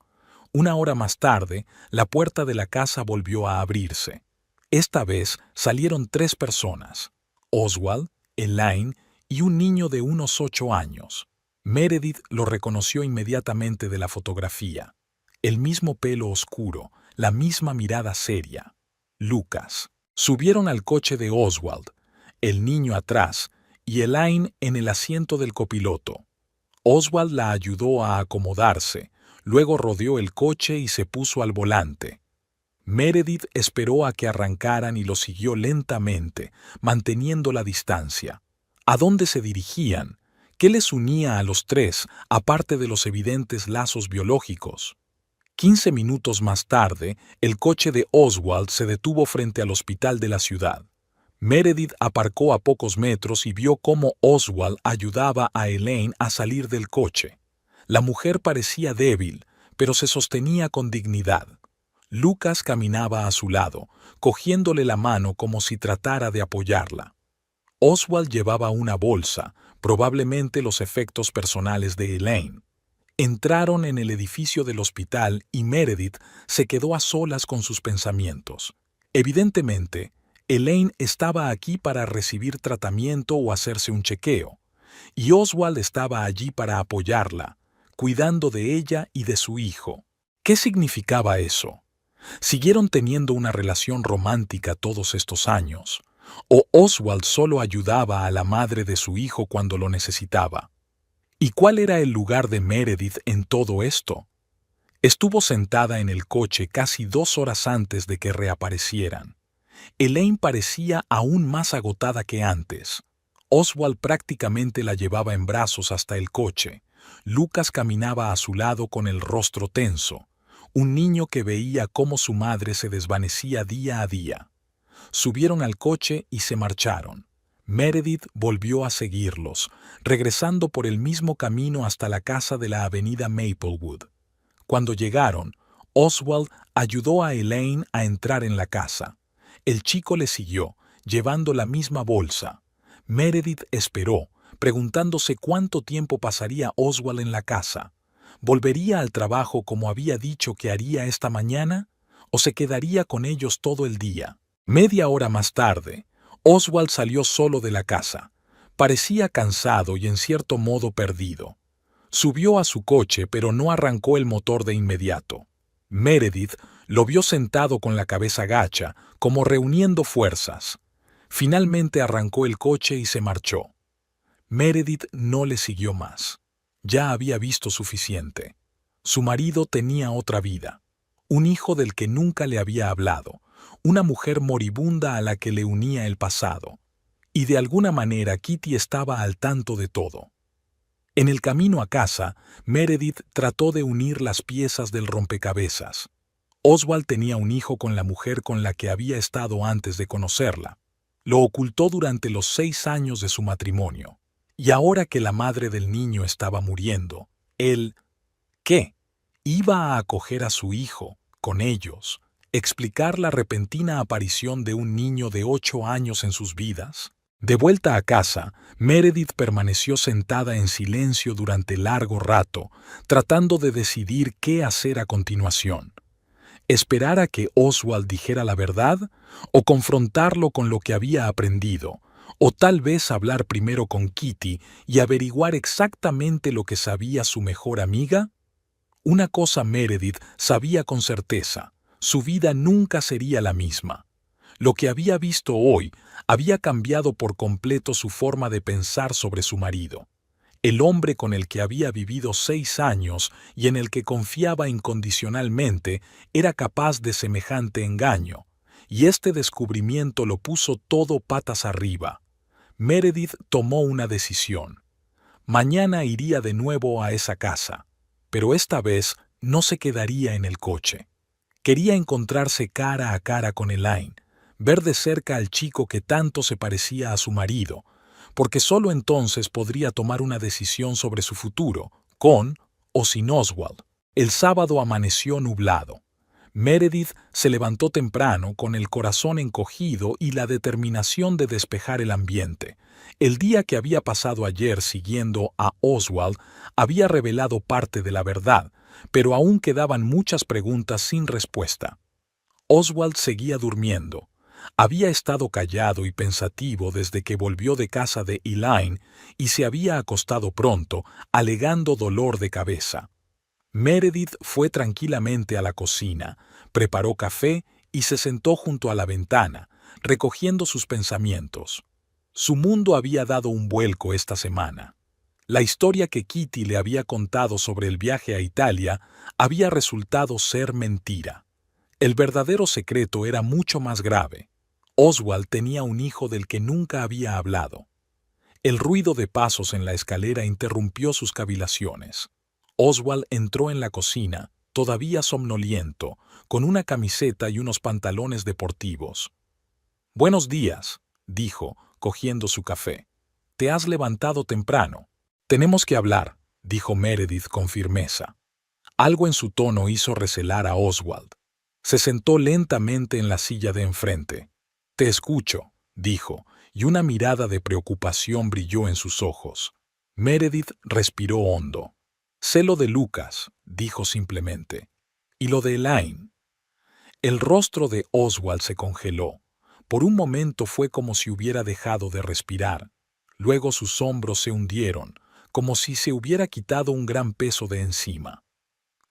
Una hora más tarde, la puerta de la casa volvió a abrirse. Esta vez salieron 3 personas: Oswald, Elaine y un niño de unos 8 años. Meredith lo reconoció inmediatamente de la fotografía. El mismo pelo oscuro, la misma mirada seria. Lucas. Subieron al coche de Oswald, el niño atrás y Elaine en el asiento del copiloto. Oswald la ayudó a acomodarse, luego rodeó el coche y se puso al volante. Meredith esperó a que arrancaran y lo siguió lentamente, manteniendo la distancia. ¿A dónde se dirigían? ¿Qué les unía a los 3, aparte de los evidentes lazos biológicos? 15 minutos más tarde, el coche de Oswald se detuvo frente al hospital de la ciudad. Meredith aparcó a pocos metros y vio cómo Oswald ayudaba a Elaine a salir del coche. La mujer parecía débil, pero se sostenía con dignidad. Lucas caminaba a su lado, cogiéndole la mano como si tratara de apoyarla. Oswald llevaba una bolsa, probablemente los efectos personales de Elaine. Entraron en el edificio del hospital y Meredith se quedó a solas con sus pensamientos. Evidentemente, Elaine estaba aquí para recibir tratamiento o hacerse un chequeo, y Oswald estaba allí para apoyarla, cuidando de ella y de su hijo. ¿Qué significaba eso? ¿Siguieron teniendo una relación romántica todos estos años? ¿O Oswald solo ayudaba a la madre de su hijo cuando lo necesitaba? ¿Y cuál era el lugar de Meredith en todo esto? Estuvo sentada en el coche casi 2 horas antes de que reaparecieran. Elaine parecía aún más agotada que antes. Oswald prácticamente la llevaba en brazos hasta el coche. Lucas caminaba a su lado con el rostro tenso, un niño que veía cómo su madre se desvanecía día a día. Subieron al coche y se marcharon. Meredith volvió a seguirlos, regresando por el mismo camino hasta la casa de la avenida Maplewood. Cuando llegaron, Oswald ayudó a Elaine a entrar en la casa. El chico le siguió, llevando la misma bolsa. Meredith esperó, preguntándose cuánto tiempo pasaría Oswald en la casa. ¿Volvería al trabajo como había dicho que haría esta mañana? ¿O se quedaría con ellos todo el día? Media hora más tarde, Oswald salió solo de la casa. Parecía cansado y en cierto modo perdido. Subió a su coche, pero no arrancó el motor de inmediato. Meredith lo vio sentado con la cabeza gacha, como reuniendo fuerzas. Finalmente arrancó el coche y se marchó. Meredith no le siguió más. Ya había visto suficiente. Su marido tenía otra vida. Un hijo del que nunca le había hablado. Una mujer moribunda a la que le unía el pasado. Y de alguna manera Kitty estaba al tanto de todo. En el camino a casa, Meredith trató de unir las piezas del rompecabezas. Oswald tenía un hijo con la mujer con la que había estado antes de conocerla. Lo ocultó durante los 6 años de su matrimonio. Y ahora que la madre del niño estaba muriendo, él, ¿qué? Iba a acoger a su hijo, con ellos, explicar la repentina aparición de un niño de 8 años en sus vidas. De vuelta a casa, Meredith permaneció sentada en silencio durante largo rato, tratando de decidir qué hacer a continuación. ¿Esperar a que Oswald dijera la verdad? ¿O confrontarlo con lo que había aprendido? ¿O tal vez hablar primero con Kitty y averiguar exactamente lo que sabía su mejor amiga? Una cosa Meredith sabía con certeza: su vida nunca sería la misma. Lo que había visto hoy había cambiado por completo su forma de pensar sobre su marido. El hombre con el que había vivido 6 años y en el que confiaba incondicionalmente era capaz de semejante engaño, y este descubrimiento lo puso todo patas arriba. Meredith tomó una decisión. Mañana iría de nuevo a esa casa, pero esta vez no se quedaría en el coche. Quería encontrarse cara a cara con Elaine, ver de cerca al chico que tanto se parecía a su marido, porque solo entonces podría tomar una decisión sobre su futuro, con o sin Oswald. El sábado amaneció nublado. Meredith se levantó temprano con el corazón encogido y la determinación de despejar el ambiente. El día que había pasado ayer siguiendo a Oswald había revelado parte de la verdad, pero aún quedaban muchas preguntas sin respuesta. Oswald seguía durmiendo. Había estado callado y pensativo desde que volvió de casa de Elaine y se había acostado pronto, alegando dolor de cabeza. Meredith fue tranquilamente a la cocina, preparó café y se sentó junto a la ventana, recogiendo sus pensamientos. Su mundo había dado un vuelco esta semana. La historia que Kitty le había contado sobre el viaje a Italia había resultado ser mentira. El verdadero secreto era mucho más grave. Oswald tenía un hijo del que nunca había hablado. El ruido de pasos en la escalera interrumpió sus cavilaciones. Oswald entró en la cocina, todavía somnoliento, con una camiseta y unos pantalones deportivos. «Buenos días», dijo, cogiendo su café. «Te has levantado temprano». «Tenemos que hablar», dijo Meredith con firmeza. Algo en su tono hizo recelar a Oswald. Se sentó lentamente en la silla de enfrente. «Te escucho», dijo, y una mirada de preocupación brilló en sus ojos. Meredith respiró hondo. «Sé lo de Lucas», dijo simplemente. «Y lo de Elaine». El rostro de Oswald se congeló. Por un momento fue como si hubiera dejado de respirar. Luego sus hombros se hundieron, como si se hubiera quitado un gran peso de encima.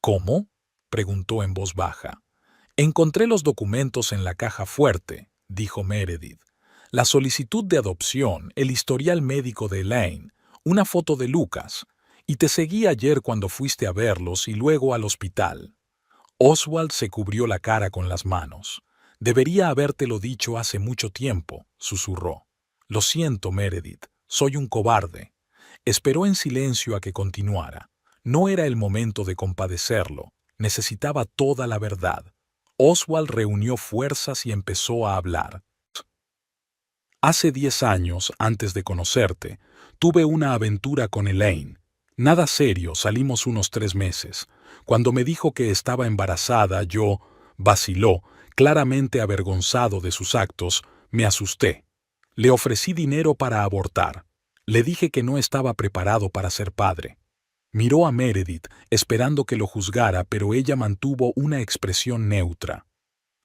«¿Cómo?», preguntó en voz baja. «Encontré los documentos en la caja fuerte», dijo Meredith. «La solicitud de adopción, el historial médico de Elaine, una foto de Lucas, y te seguí ayer cuando fuiste a verlos y luego al hospital». Oswald se cubrió la cara con las manos. «Debería habértelo dicho hace mucho tiempo», susurró. «Lo siento, Meredith, soy un cobarde». Esperó en silencio a que continuara. No era el momento de compadecerlo, necesitaba toda la verdad. Oswald reunió fuerzas y empezó a hablar. «Hace 10 años, antes de conocerte, tuve una aventura con Elaine. Nada serio, salimos unos 3 meses. Cuando me dijo que estaba embarazada, vaciló, claramente avergonzado de sus actos, me asusté. Le ofrecí dinero para abortar. Le dije que no estaba preparado para ser padre». Miró a Meredith, esperando que lo juzgara, pero ella mantuvo una expresión neutra.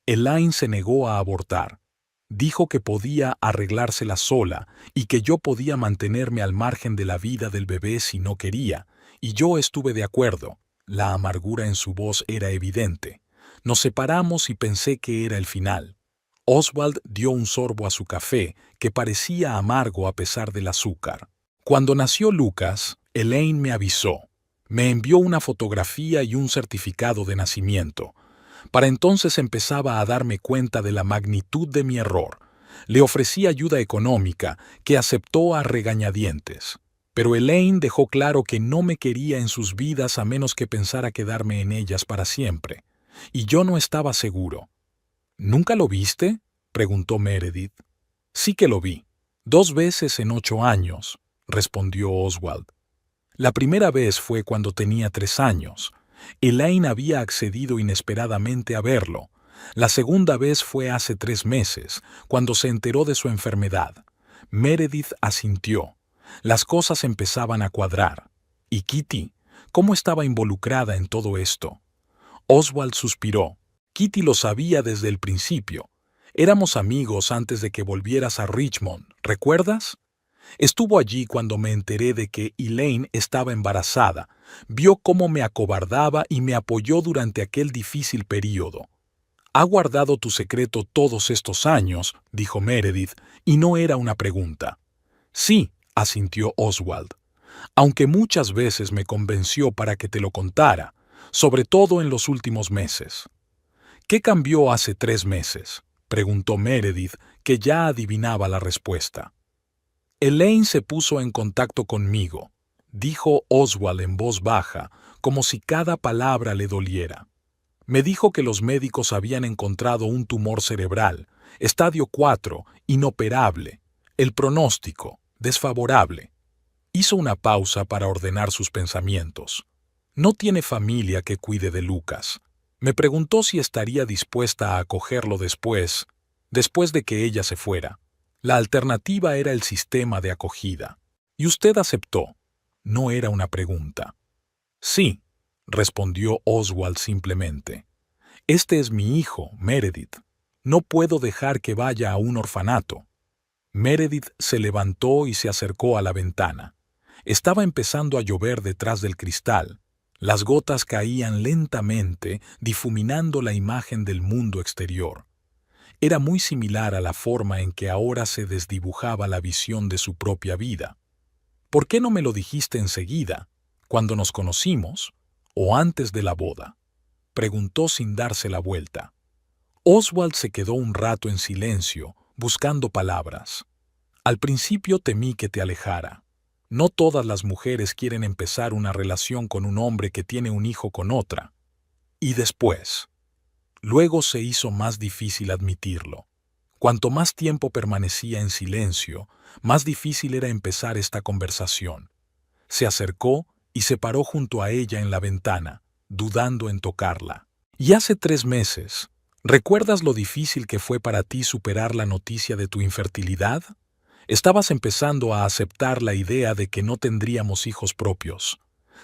Elaine se negó a abortar. Dijo que podía arreglársela sola y que yo podía mantenerme al margen de la vida del bebé si no quería, y yo estuve de acuerdo. La amargura en su voz era evidente. Nos separamos y pensé que era el final. Oswald dio un sorbo a su café, que parecía amargo a pesar del azúcar. «Cuando nació Lucas, Elaine me avisó. Me envió una fotografía y un certificado de nacimiento. Para entonces empezaba a darme cuenta de la magnitud de mi error. Le ofrecí ayuda económica, que aceptó a regañadientes. Pero Elaine dejó claro que no me quería en sus vidas a menos que pensara quedarme en ellas para siempre. Y yo no estaba seguro». «¿Nunca lo viste?», preguntó Meredith. «Sí que lo vi. 2 veces en 8 años», respondió Oswald. «La primera vez fue cuando tenía 3 años. Elaine había accedido inesperadamente a verlo. La segunda vez fue hace 3 meses, cuando se enteró de su enfermedad». Meredith asintió. Las cosas empezaban a cuadrar. ¿Y Kitty? ¿Cómo estaba involucrada en todo esto? Oswald suspiró. «Kitty lo sabía desde el principio. Éramos amigos antes de que volvieras a Richmond, ¿recuerdas? Estuvo allí cuando me enteré de que Elaine estaba embarazada, vio cómo me acobardaba y me apoyó durante aquel difícil período». «Ha guardado tu secreto todos estos años», dijo Meredith, y no era una pregunta. «Sí», asintió Oswald, «aunque muchas veces me convenció para que te lo contara, sobre todo en los últimos meses». «¿Qué cambió hace 3 meses?», preguntó Meredith, que ya adivinaba la respuesta. Elaine se puso en contacto conmigo, dijo Oswald en voz baja, como si cada palabra le doliera. Me dijo que los médicos habían encontrado un tumor cerebral, estadio 4, inoperable. El pronóstico, desfavorable. Hizo una pausa para ordenar sus pensamientos. No tiene familia que cuide de Lucas. Me preguntó si estaría dispuesta a acogerlo después de que ella se fuera. La alternativa era el sistema de acogida. Y usted aceptó. No era una pregunta. Sí, respondió Oswald simplemente. Este es mi hijo, Meredith. No puedo dejar que vaya a un orfanato. Meredith se levantó y se acercó a la ventana. Estaba empezando a llover detrás del cristal. Las gotas caían lentamente, difuminando la imagen del mundo exterior. Era muy similar a la forma en que ahora se desdibujaba la visión de su propia vida. ¿Por qué no me lo dijiste enseguida, cuando nos conocimos, o antes de la boda?, preguntó sin darse la vuelta. Oswald se quedó un rato en silencio, buscando palabras. Al principio temí que te alejara. No todas las mujeres quieren empezar una relación con un hombre que tiene un hijo con otra. Y después. Luego se hizo más difícil admitirlo. Cuanto más tiempo permanecía en silencio, más difícil era empezar esta conversación. Se acercó y se paró junto a ella en la ventana, dudando en tocarla. Y hace 3 meses, ¿recuerdas lo difícil que fue para ti superar la noticia de tu infertilidad? Estabas empezando a aceptar la idea de que no tendríamos hijos propios.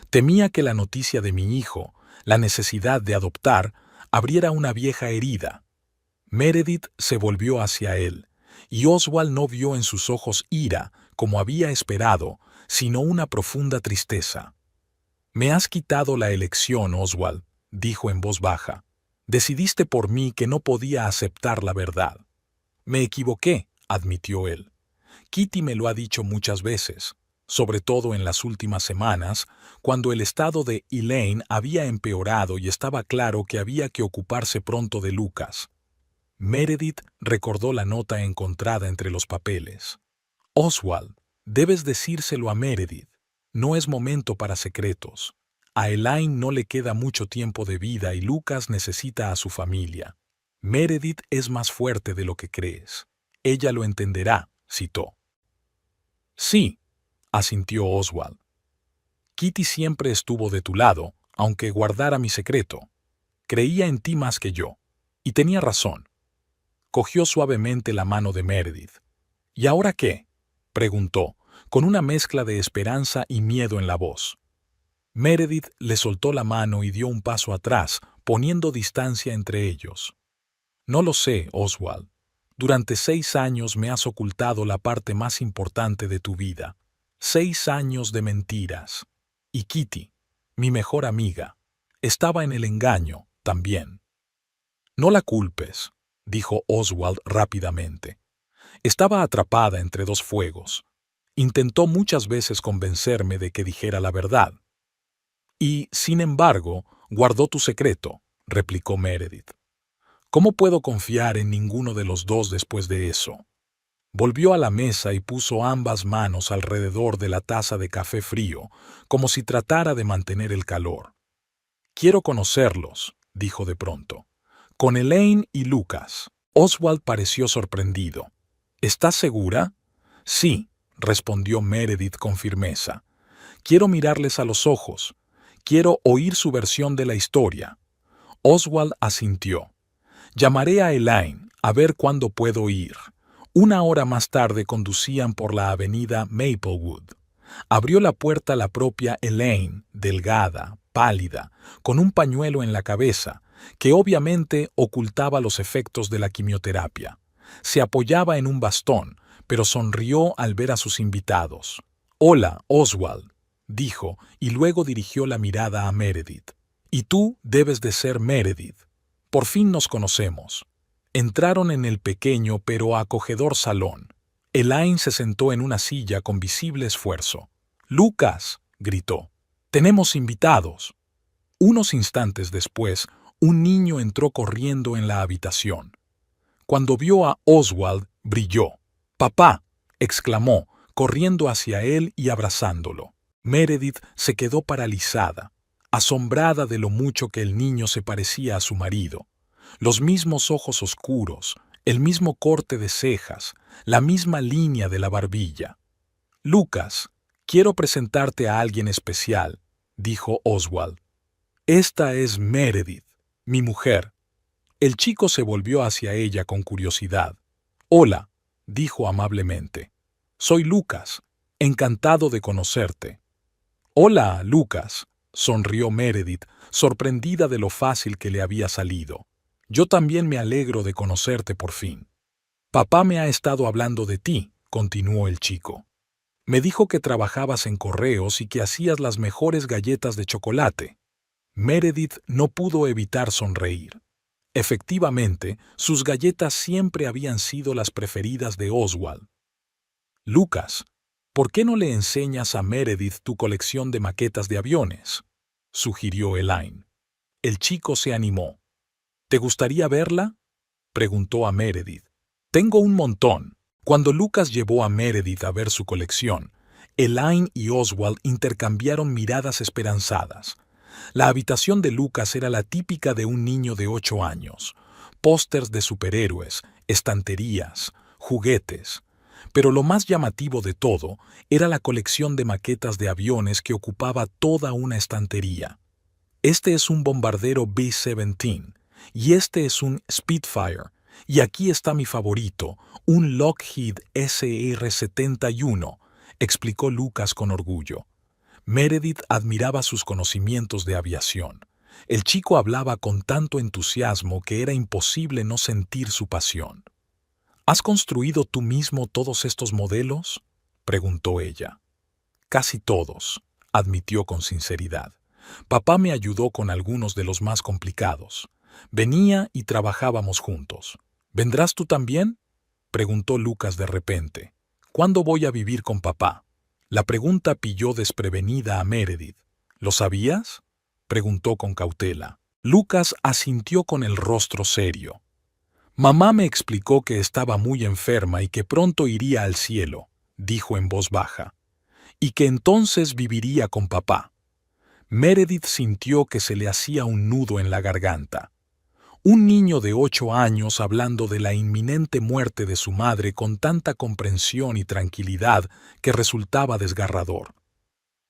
Temía que la noticia de mi hijo, la necesidad de adoptar, abriera una vieja herida. Meredith se volvió hacia él, y Oswald no vio en sus ojos ira, como había esperado, sino una profunda tristeza. «Me has quitado la elección, Oswald», dijo en voz baja. «Decidiste por mí que no podía aceptar la verdad». «Me equivoqué», admitió él. Kitty me lo ha dicho muchas veces, sobre todo en las últimas semanas, cuando el estado de Elaine había empeorado y estaba claro que había que ocuparse pronto de Lucas. Meredith recordó la nota encontrada entre los papeles. «Oswald, debes decírselo a Meredith. No es momento para secretos. A Elaine no le queda mucho tiempo de vida y Lucas necesita a su familia. Meredith es más fuerte de lo que crees. Ella lo entenderá», citó. «Sí», asintió Oswald. «Kitty siempre estuvo de tu lado, aunque guardara mi secreto. Creía en ti más que yo. Y tenía razón». Cogió suavemente la mano de Meredith. «¿Y ahora qué?», preguntó, con una mezcla de esperanza y miedo en la voz. Meredith le soltó la mano y dio un paso atrás, poniendo distancia entre ellos. «No lo sé, Oswald. Durante 6 años me has ocultado la parte más importante de tu vida. 6 años de mentiras. Y Kitty, mi mejor amiga, estaba en el engaño también». «No la culpes», dijo Oswald rápidamente. «Estaba atrapada entre 2 fuegos. Intentó muchas veces convencerme de que dijera la verdad». «Y, sin embargo, guardó tu secreto», replicó Meredith. «¿Cómo puedo confiar en ninguno de los dos después de eso?». Volvió a la mesa y puso ambas manos alrededor de la taza de café frío, como si tratara de mantener el calor. «Quiero conocerlos», dijo de pronto. «Con Elaine y Lucas». Oswald pareció sorprendido. «¿Estás segura?». «Sí», respondió Meredith con firmeza. «Quiero mirarles a los ojos. Quiero oír su versión de la historia». Oswald asintió. «Llamaré a Elaine, a ver cuándo puedo ir». 1 hora más tarde conducían por la avenida Maplewood. Abrió la puerta la propia Elaine, delgada, pálida, con un pañuelo en la cabeza, que obviamente ocultaba los efectos de la quimioterapia. Se apoyaba en un bastón, pero sonrió al ver a sus invitados. «Hola, Oswald», dijo, y luego dirigió la mirada a Meredith. «Y tú debes de ser Meredith. Por fin nos conocemos». Entraron en el pequeño pero acogedor salón. Elaine se sentó en una silla con visible esfuerzo. «Lucas», gritó, «tenemos invitados». Unos instantes después, un niño entró corriendo en la habitación. Cuando vio a Oswald, brilló. «¡Papá!», exclamó, corriendo hacia él y abrazándolo. Meredith se quedó paralizada, asombrada de lo mucho que el niño se parecía a su marido. Los mismos ojos oscuros, el mismo corte de cejas, la misma línea de la barbilla. «Lucas, quiero presentarte a alguien especial», dijo Oswald. «Esta es Meredith, mi mujer». El chico se volvió hacia ella con curiosidad. «Hola», dijo amablemente. «Soy Lucas. Encantado de conocerte». «Hola, Lucas», sonrió Meredith, sorprendida de lo fácil que le había salido. «Yo también me alegro de conocerte por fin». «Papá me ha estado hablando de ti», continuó el chico. «Me dijo que trabajabas en correos y que hacías las mejores galletas de chocolate». Meredith no pudo evitar sonreír. Efectivamente, sus galletas siempre habían sido las preferidas de Oswald. «Lucas, ¿por qué no le enseñas a Meredith tu colección de maquetas de aviones?», sugirió Elaine. El chico se animó. «¿Te gustaría verla?», preguntó a Meredith. «Tengo un montón». Cuando Lucas llevó a Meredith a ver su colección, Elaine y Oswald intercambiaron miradas esperanzadas. La habitación de Lucas era la típica de un niño de 8 años. Pósters de superhéroes, estanterías, juguetes. Pero lo más llamativo de todo era la colección de maquetas de aviones que ocupaba toda una estantería. «Este es un bombardero B-17 y este es un Spitfire, y aquí está mi favorito, un Lockheed SR-71», explicó Lucas con orgullo. Meredith admiraba sus conocimientos de aviación. El chico hablaba con tanto entusiasmo que era imposible no sentir su pasión. «¿Has construido tú mismo todos estos modelos?», preguntó ella. «Casi todos», admitió con sinceridad. «Papá me ayudó con algunos de los más complicados. Venía y trabajábamos juntos». «¿Vendrás tú también?», preguntó Lucas de repente. «¿Cuándo voy a vivir con papá?». La pregunta pilló desprevenida a Meredith. «¿Lo sabías?», preguntó con cautela. Lucas asintió con el rostro serio. «Mamá me explicó que estaba muy enferma y que pronto iría al cielo», dijo en voz baja, «y que entonces viviría con papá». Meredith sintió que se le hacía un nudo en la garganta. Un niño de 8 años hablando de la inminente muerte de su madre con tanta comprensión y tranquilidad que resultaba desgarrador.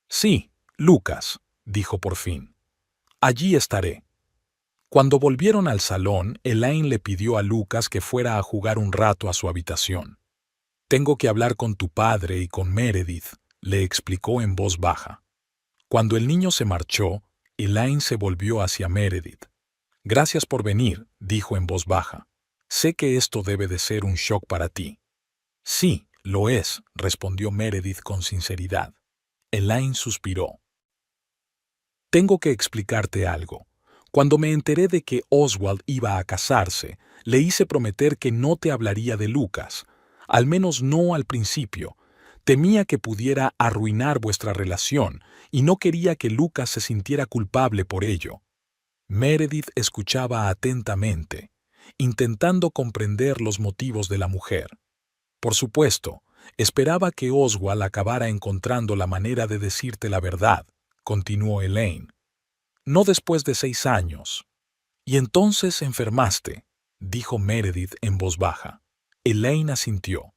«Sí, Lucas», dijo por fin. «Allí estaré». Cuando volvieron al salón, Elaine le pidió a Lucas que fuera a jugar un rato a su habitación. «Tengo que hablar con tu padre y con Meredith», le explicó en voz baja. Cuando el niño se marchó, Elaine se volvió hacia Meredith. «Gracias por venir», dijo en voz baja. «Sé que esto debe de ser un shock para ti». «Sí, lo es», respondió Meredith con sinceridad. Elaine suspiró. «Tengo que explicarte algo. Cuando me enteré de que Oswald iba a casarse, le hice prometer que no te hablaría de Lucas, al menos no al principio. Temía que pudiera arruinar vuestra relación y no quería que Lucas se sintiera culpable por ello». Meredith escuchaba atentamente, intentando comprender los motivos de la mujer. Por supuesto, esperaba que Oswald acabara encontrando la manera de decirte la verdad, continuó Elaine. «No después de 6 años». «Y entonces enfermaste», dijo Meredith en voz baja. Elaine asintió.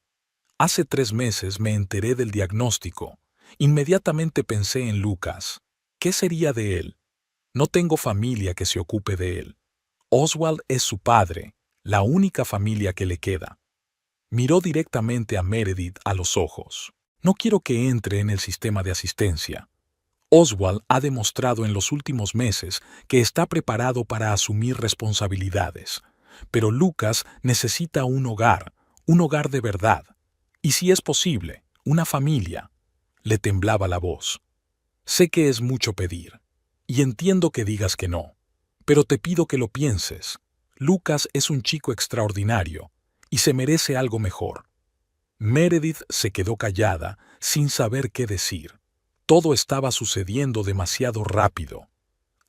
«Hace 3 meses me enteré del diagnóstico. Inmediatamente pensé en Lucas. ¿Qué sería de él? No tengo familia que se ocupe de él. Oswald es su padre, la única familia que le queda». Miró directamente a Meredith a los ojos. «No quiero que entre en el sistema de asistencia. Oswald ha demostrado en los últimos meses que está preparado para asumir responsabilidades. Pero Lucas necesita un hogar de verdad. Y si es posible, una familia». Le temblaba la voz. «Sé que es mucho pedir. Y entiendo que digas que no. Pero te pido que lo pienses. Lucas es un chico extraordinario y se merece algo mejor». Meredith se quedó callada, sin saber qué decir. Todo estaba sucediendo demasiado rápido.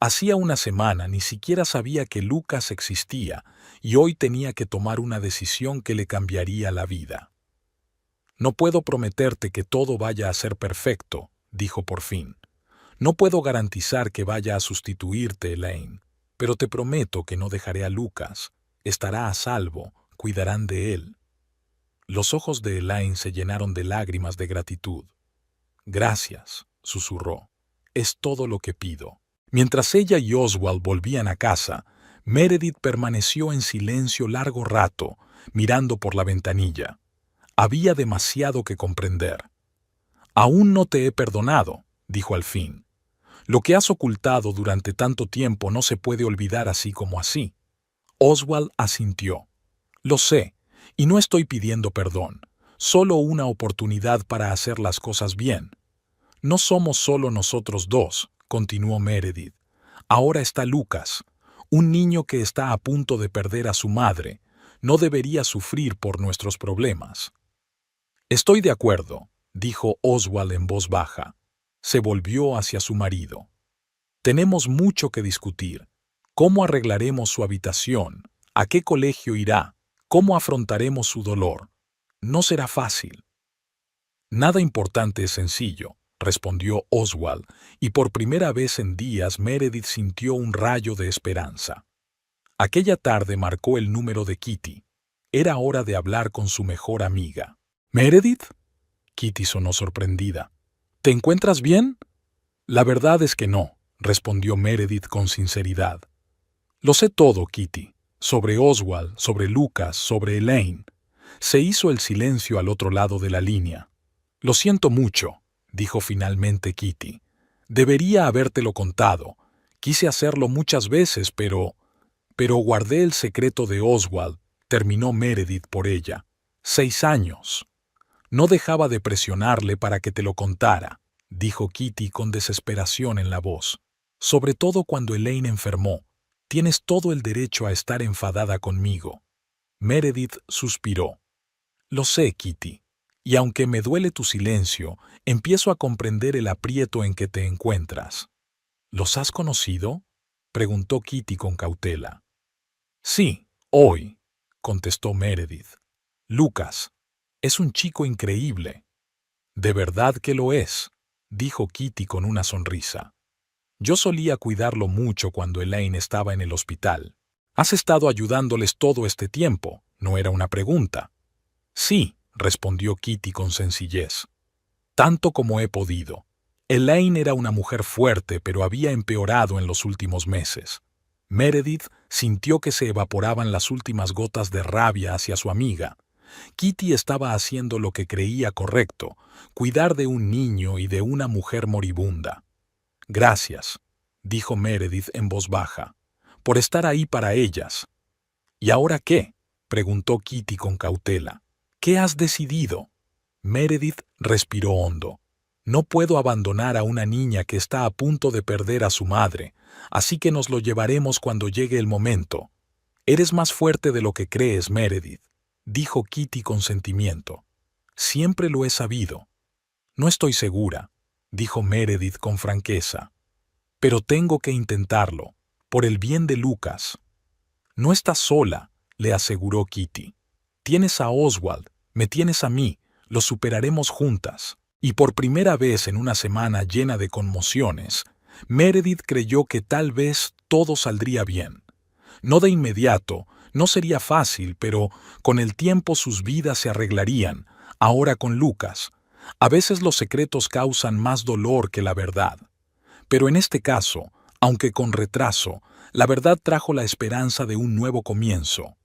Hacía una semana ni siquiera sabía que Lucas existía y hoy tenía que tomar una decisión que le cambiaría la vida. No puedo prometerte que todo vaya a ser perfecto, dijo por fin. No puedo garantizar que vaya a sustituirte, Elaine, pero te prometo que no dejaré a Lucas. Estará a salvo, cuidarán de él. Los ojos de Elaine se llenaron de lágrimas de gratitud. Gracias, susurró. Es todo lo que pido. Mientras ella y Oswald volvían a casa, Meredith permaneció en silencio largo rato, mirando por la ventanilla. Había demasiado que comprender. Aún no te he perdonado, dijo al fin. Lo que has ocultado durante tanto tiempo no se puede olvidar así como así. Oswald asintió. Lo sé, y no estoy pidiendo perdón, solo una oportunidad para hacer las cosas bien. No somos solo nosotros dos, continuó Meredith. Ahora está Lucas, un niño que está a punto de perder a su madre. No debería sufrir por nuestros problemas. Estoy de acuerdo, dijo Oswald en voz baja. Se volvió hacia su marido. Tenemos mucho que discutir. ¿Cómo arreglaremos su habitación? ¿A qué colegio irá? ¿Cómo afrontaremos su dolor? No será fácil. Nada importante es sencillo, respondió Oswald, y por primera vez en días Meredith sintió un rayo de esperanza. Aquella tarde marcó el número de Kitty. Era hora de hablar con su mejor amiga. ¿Meredith? Kitty sonó sorprendida. ¿Te encuentras bien? La verdad es que no, respondió Meredith con sinceridad. Lo sé todo, Kitty. Sobre Oswald, sobre Lucas, sobre Elaine. Se hizo el silencio al otro lado de la línea. Lo siento mucho, dijo finalmente Kitty. Debería habértelo contado. Quise hacerlo muchas veces, pero guardé el secreto de Oswald, terminó Meredith por ella. 6 años. No dejaba de presionarle para que te lo contara, dijo Kitty con desesperación en la voz. Sobre todo cuando Elaine enfermó. Tienes todo el derecho a estar enfadada conmigo. Meredith suspiró. Lo sé, Kitty. Y aunque me duele tu silencio, empiezo a comprender el aprieto en que te encuentras. ¿Los has conocido? Preguntó Kitty con cautela. Sí, hoy, contestó Meredith. Lucas, es un chico increíble. De verdad que lo es, dijo Kitty con una sonrisa. Yo solía cuidarlo mucho cuando Elaine estaba en el hospital. ¿Has estado ayudándoles todo este tiempo? No era una pregunta. Sí, respondió Kitty con sencillez. Tanto como he podido. Elaine era una mujer fuerte, pero había empeorado en los últimos meses. Meredith sintió que se evaporaban las últimas gotas de rabia hacia su amiga. Kitty estaba haciendo lo que creía correcto, cuidar de un niño y de una mujer moribunda. Gracias, dijo Meredith en voz baja, por estar ahí para ellas. ¿Y ahora qué? Preguntó Kitty con cautela. ¿Qué has decidido? Meredith respiró hondo. No puedo abandonar a una niña que está a punto de perder a su madre, así que nos lo llevaremos cuando llegue el momento. Eres más fuerte de lo que crees, Meredith, dijo Kitty con sentimiento. Siempre lo he sabido. No estoy segura, dijo Meredith con franqueza. Pero tengo que intentarlo, por el bien de Lucas. No estás sola, le aseguró Kitty. Tienes a Oswald, me tienes a mí, lo superaremos juntas. Y por primera vez en una semana llena de conmociones, Meredith creyó que tal vez todo saldría bien. No de inmediato, no sería fácil, pero con el tiempo sus vidas se arreglarían, ahora con Lucas. A veces los secretos causan más dolor que la verdad. Pero en este caso, aunque con retraso, la verdad trajo la esperanza de un nuevo comienzo.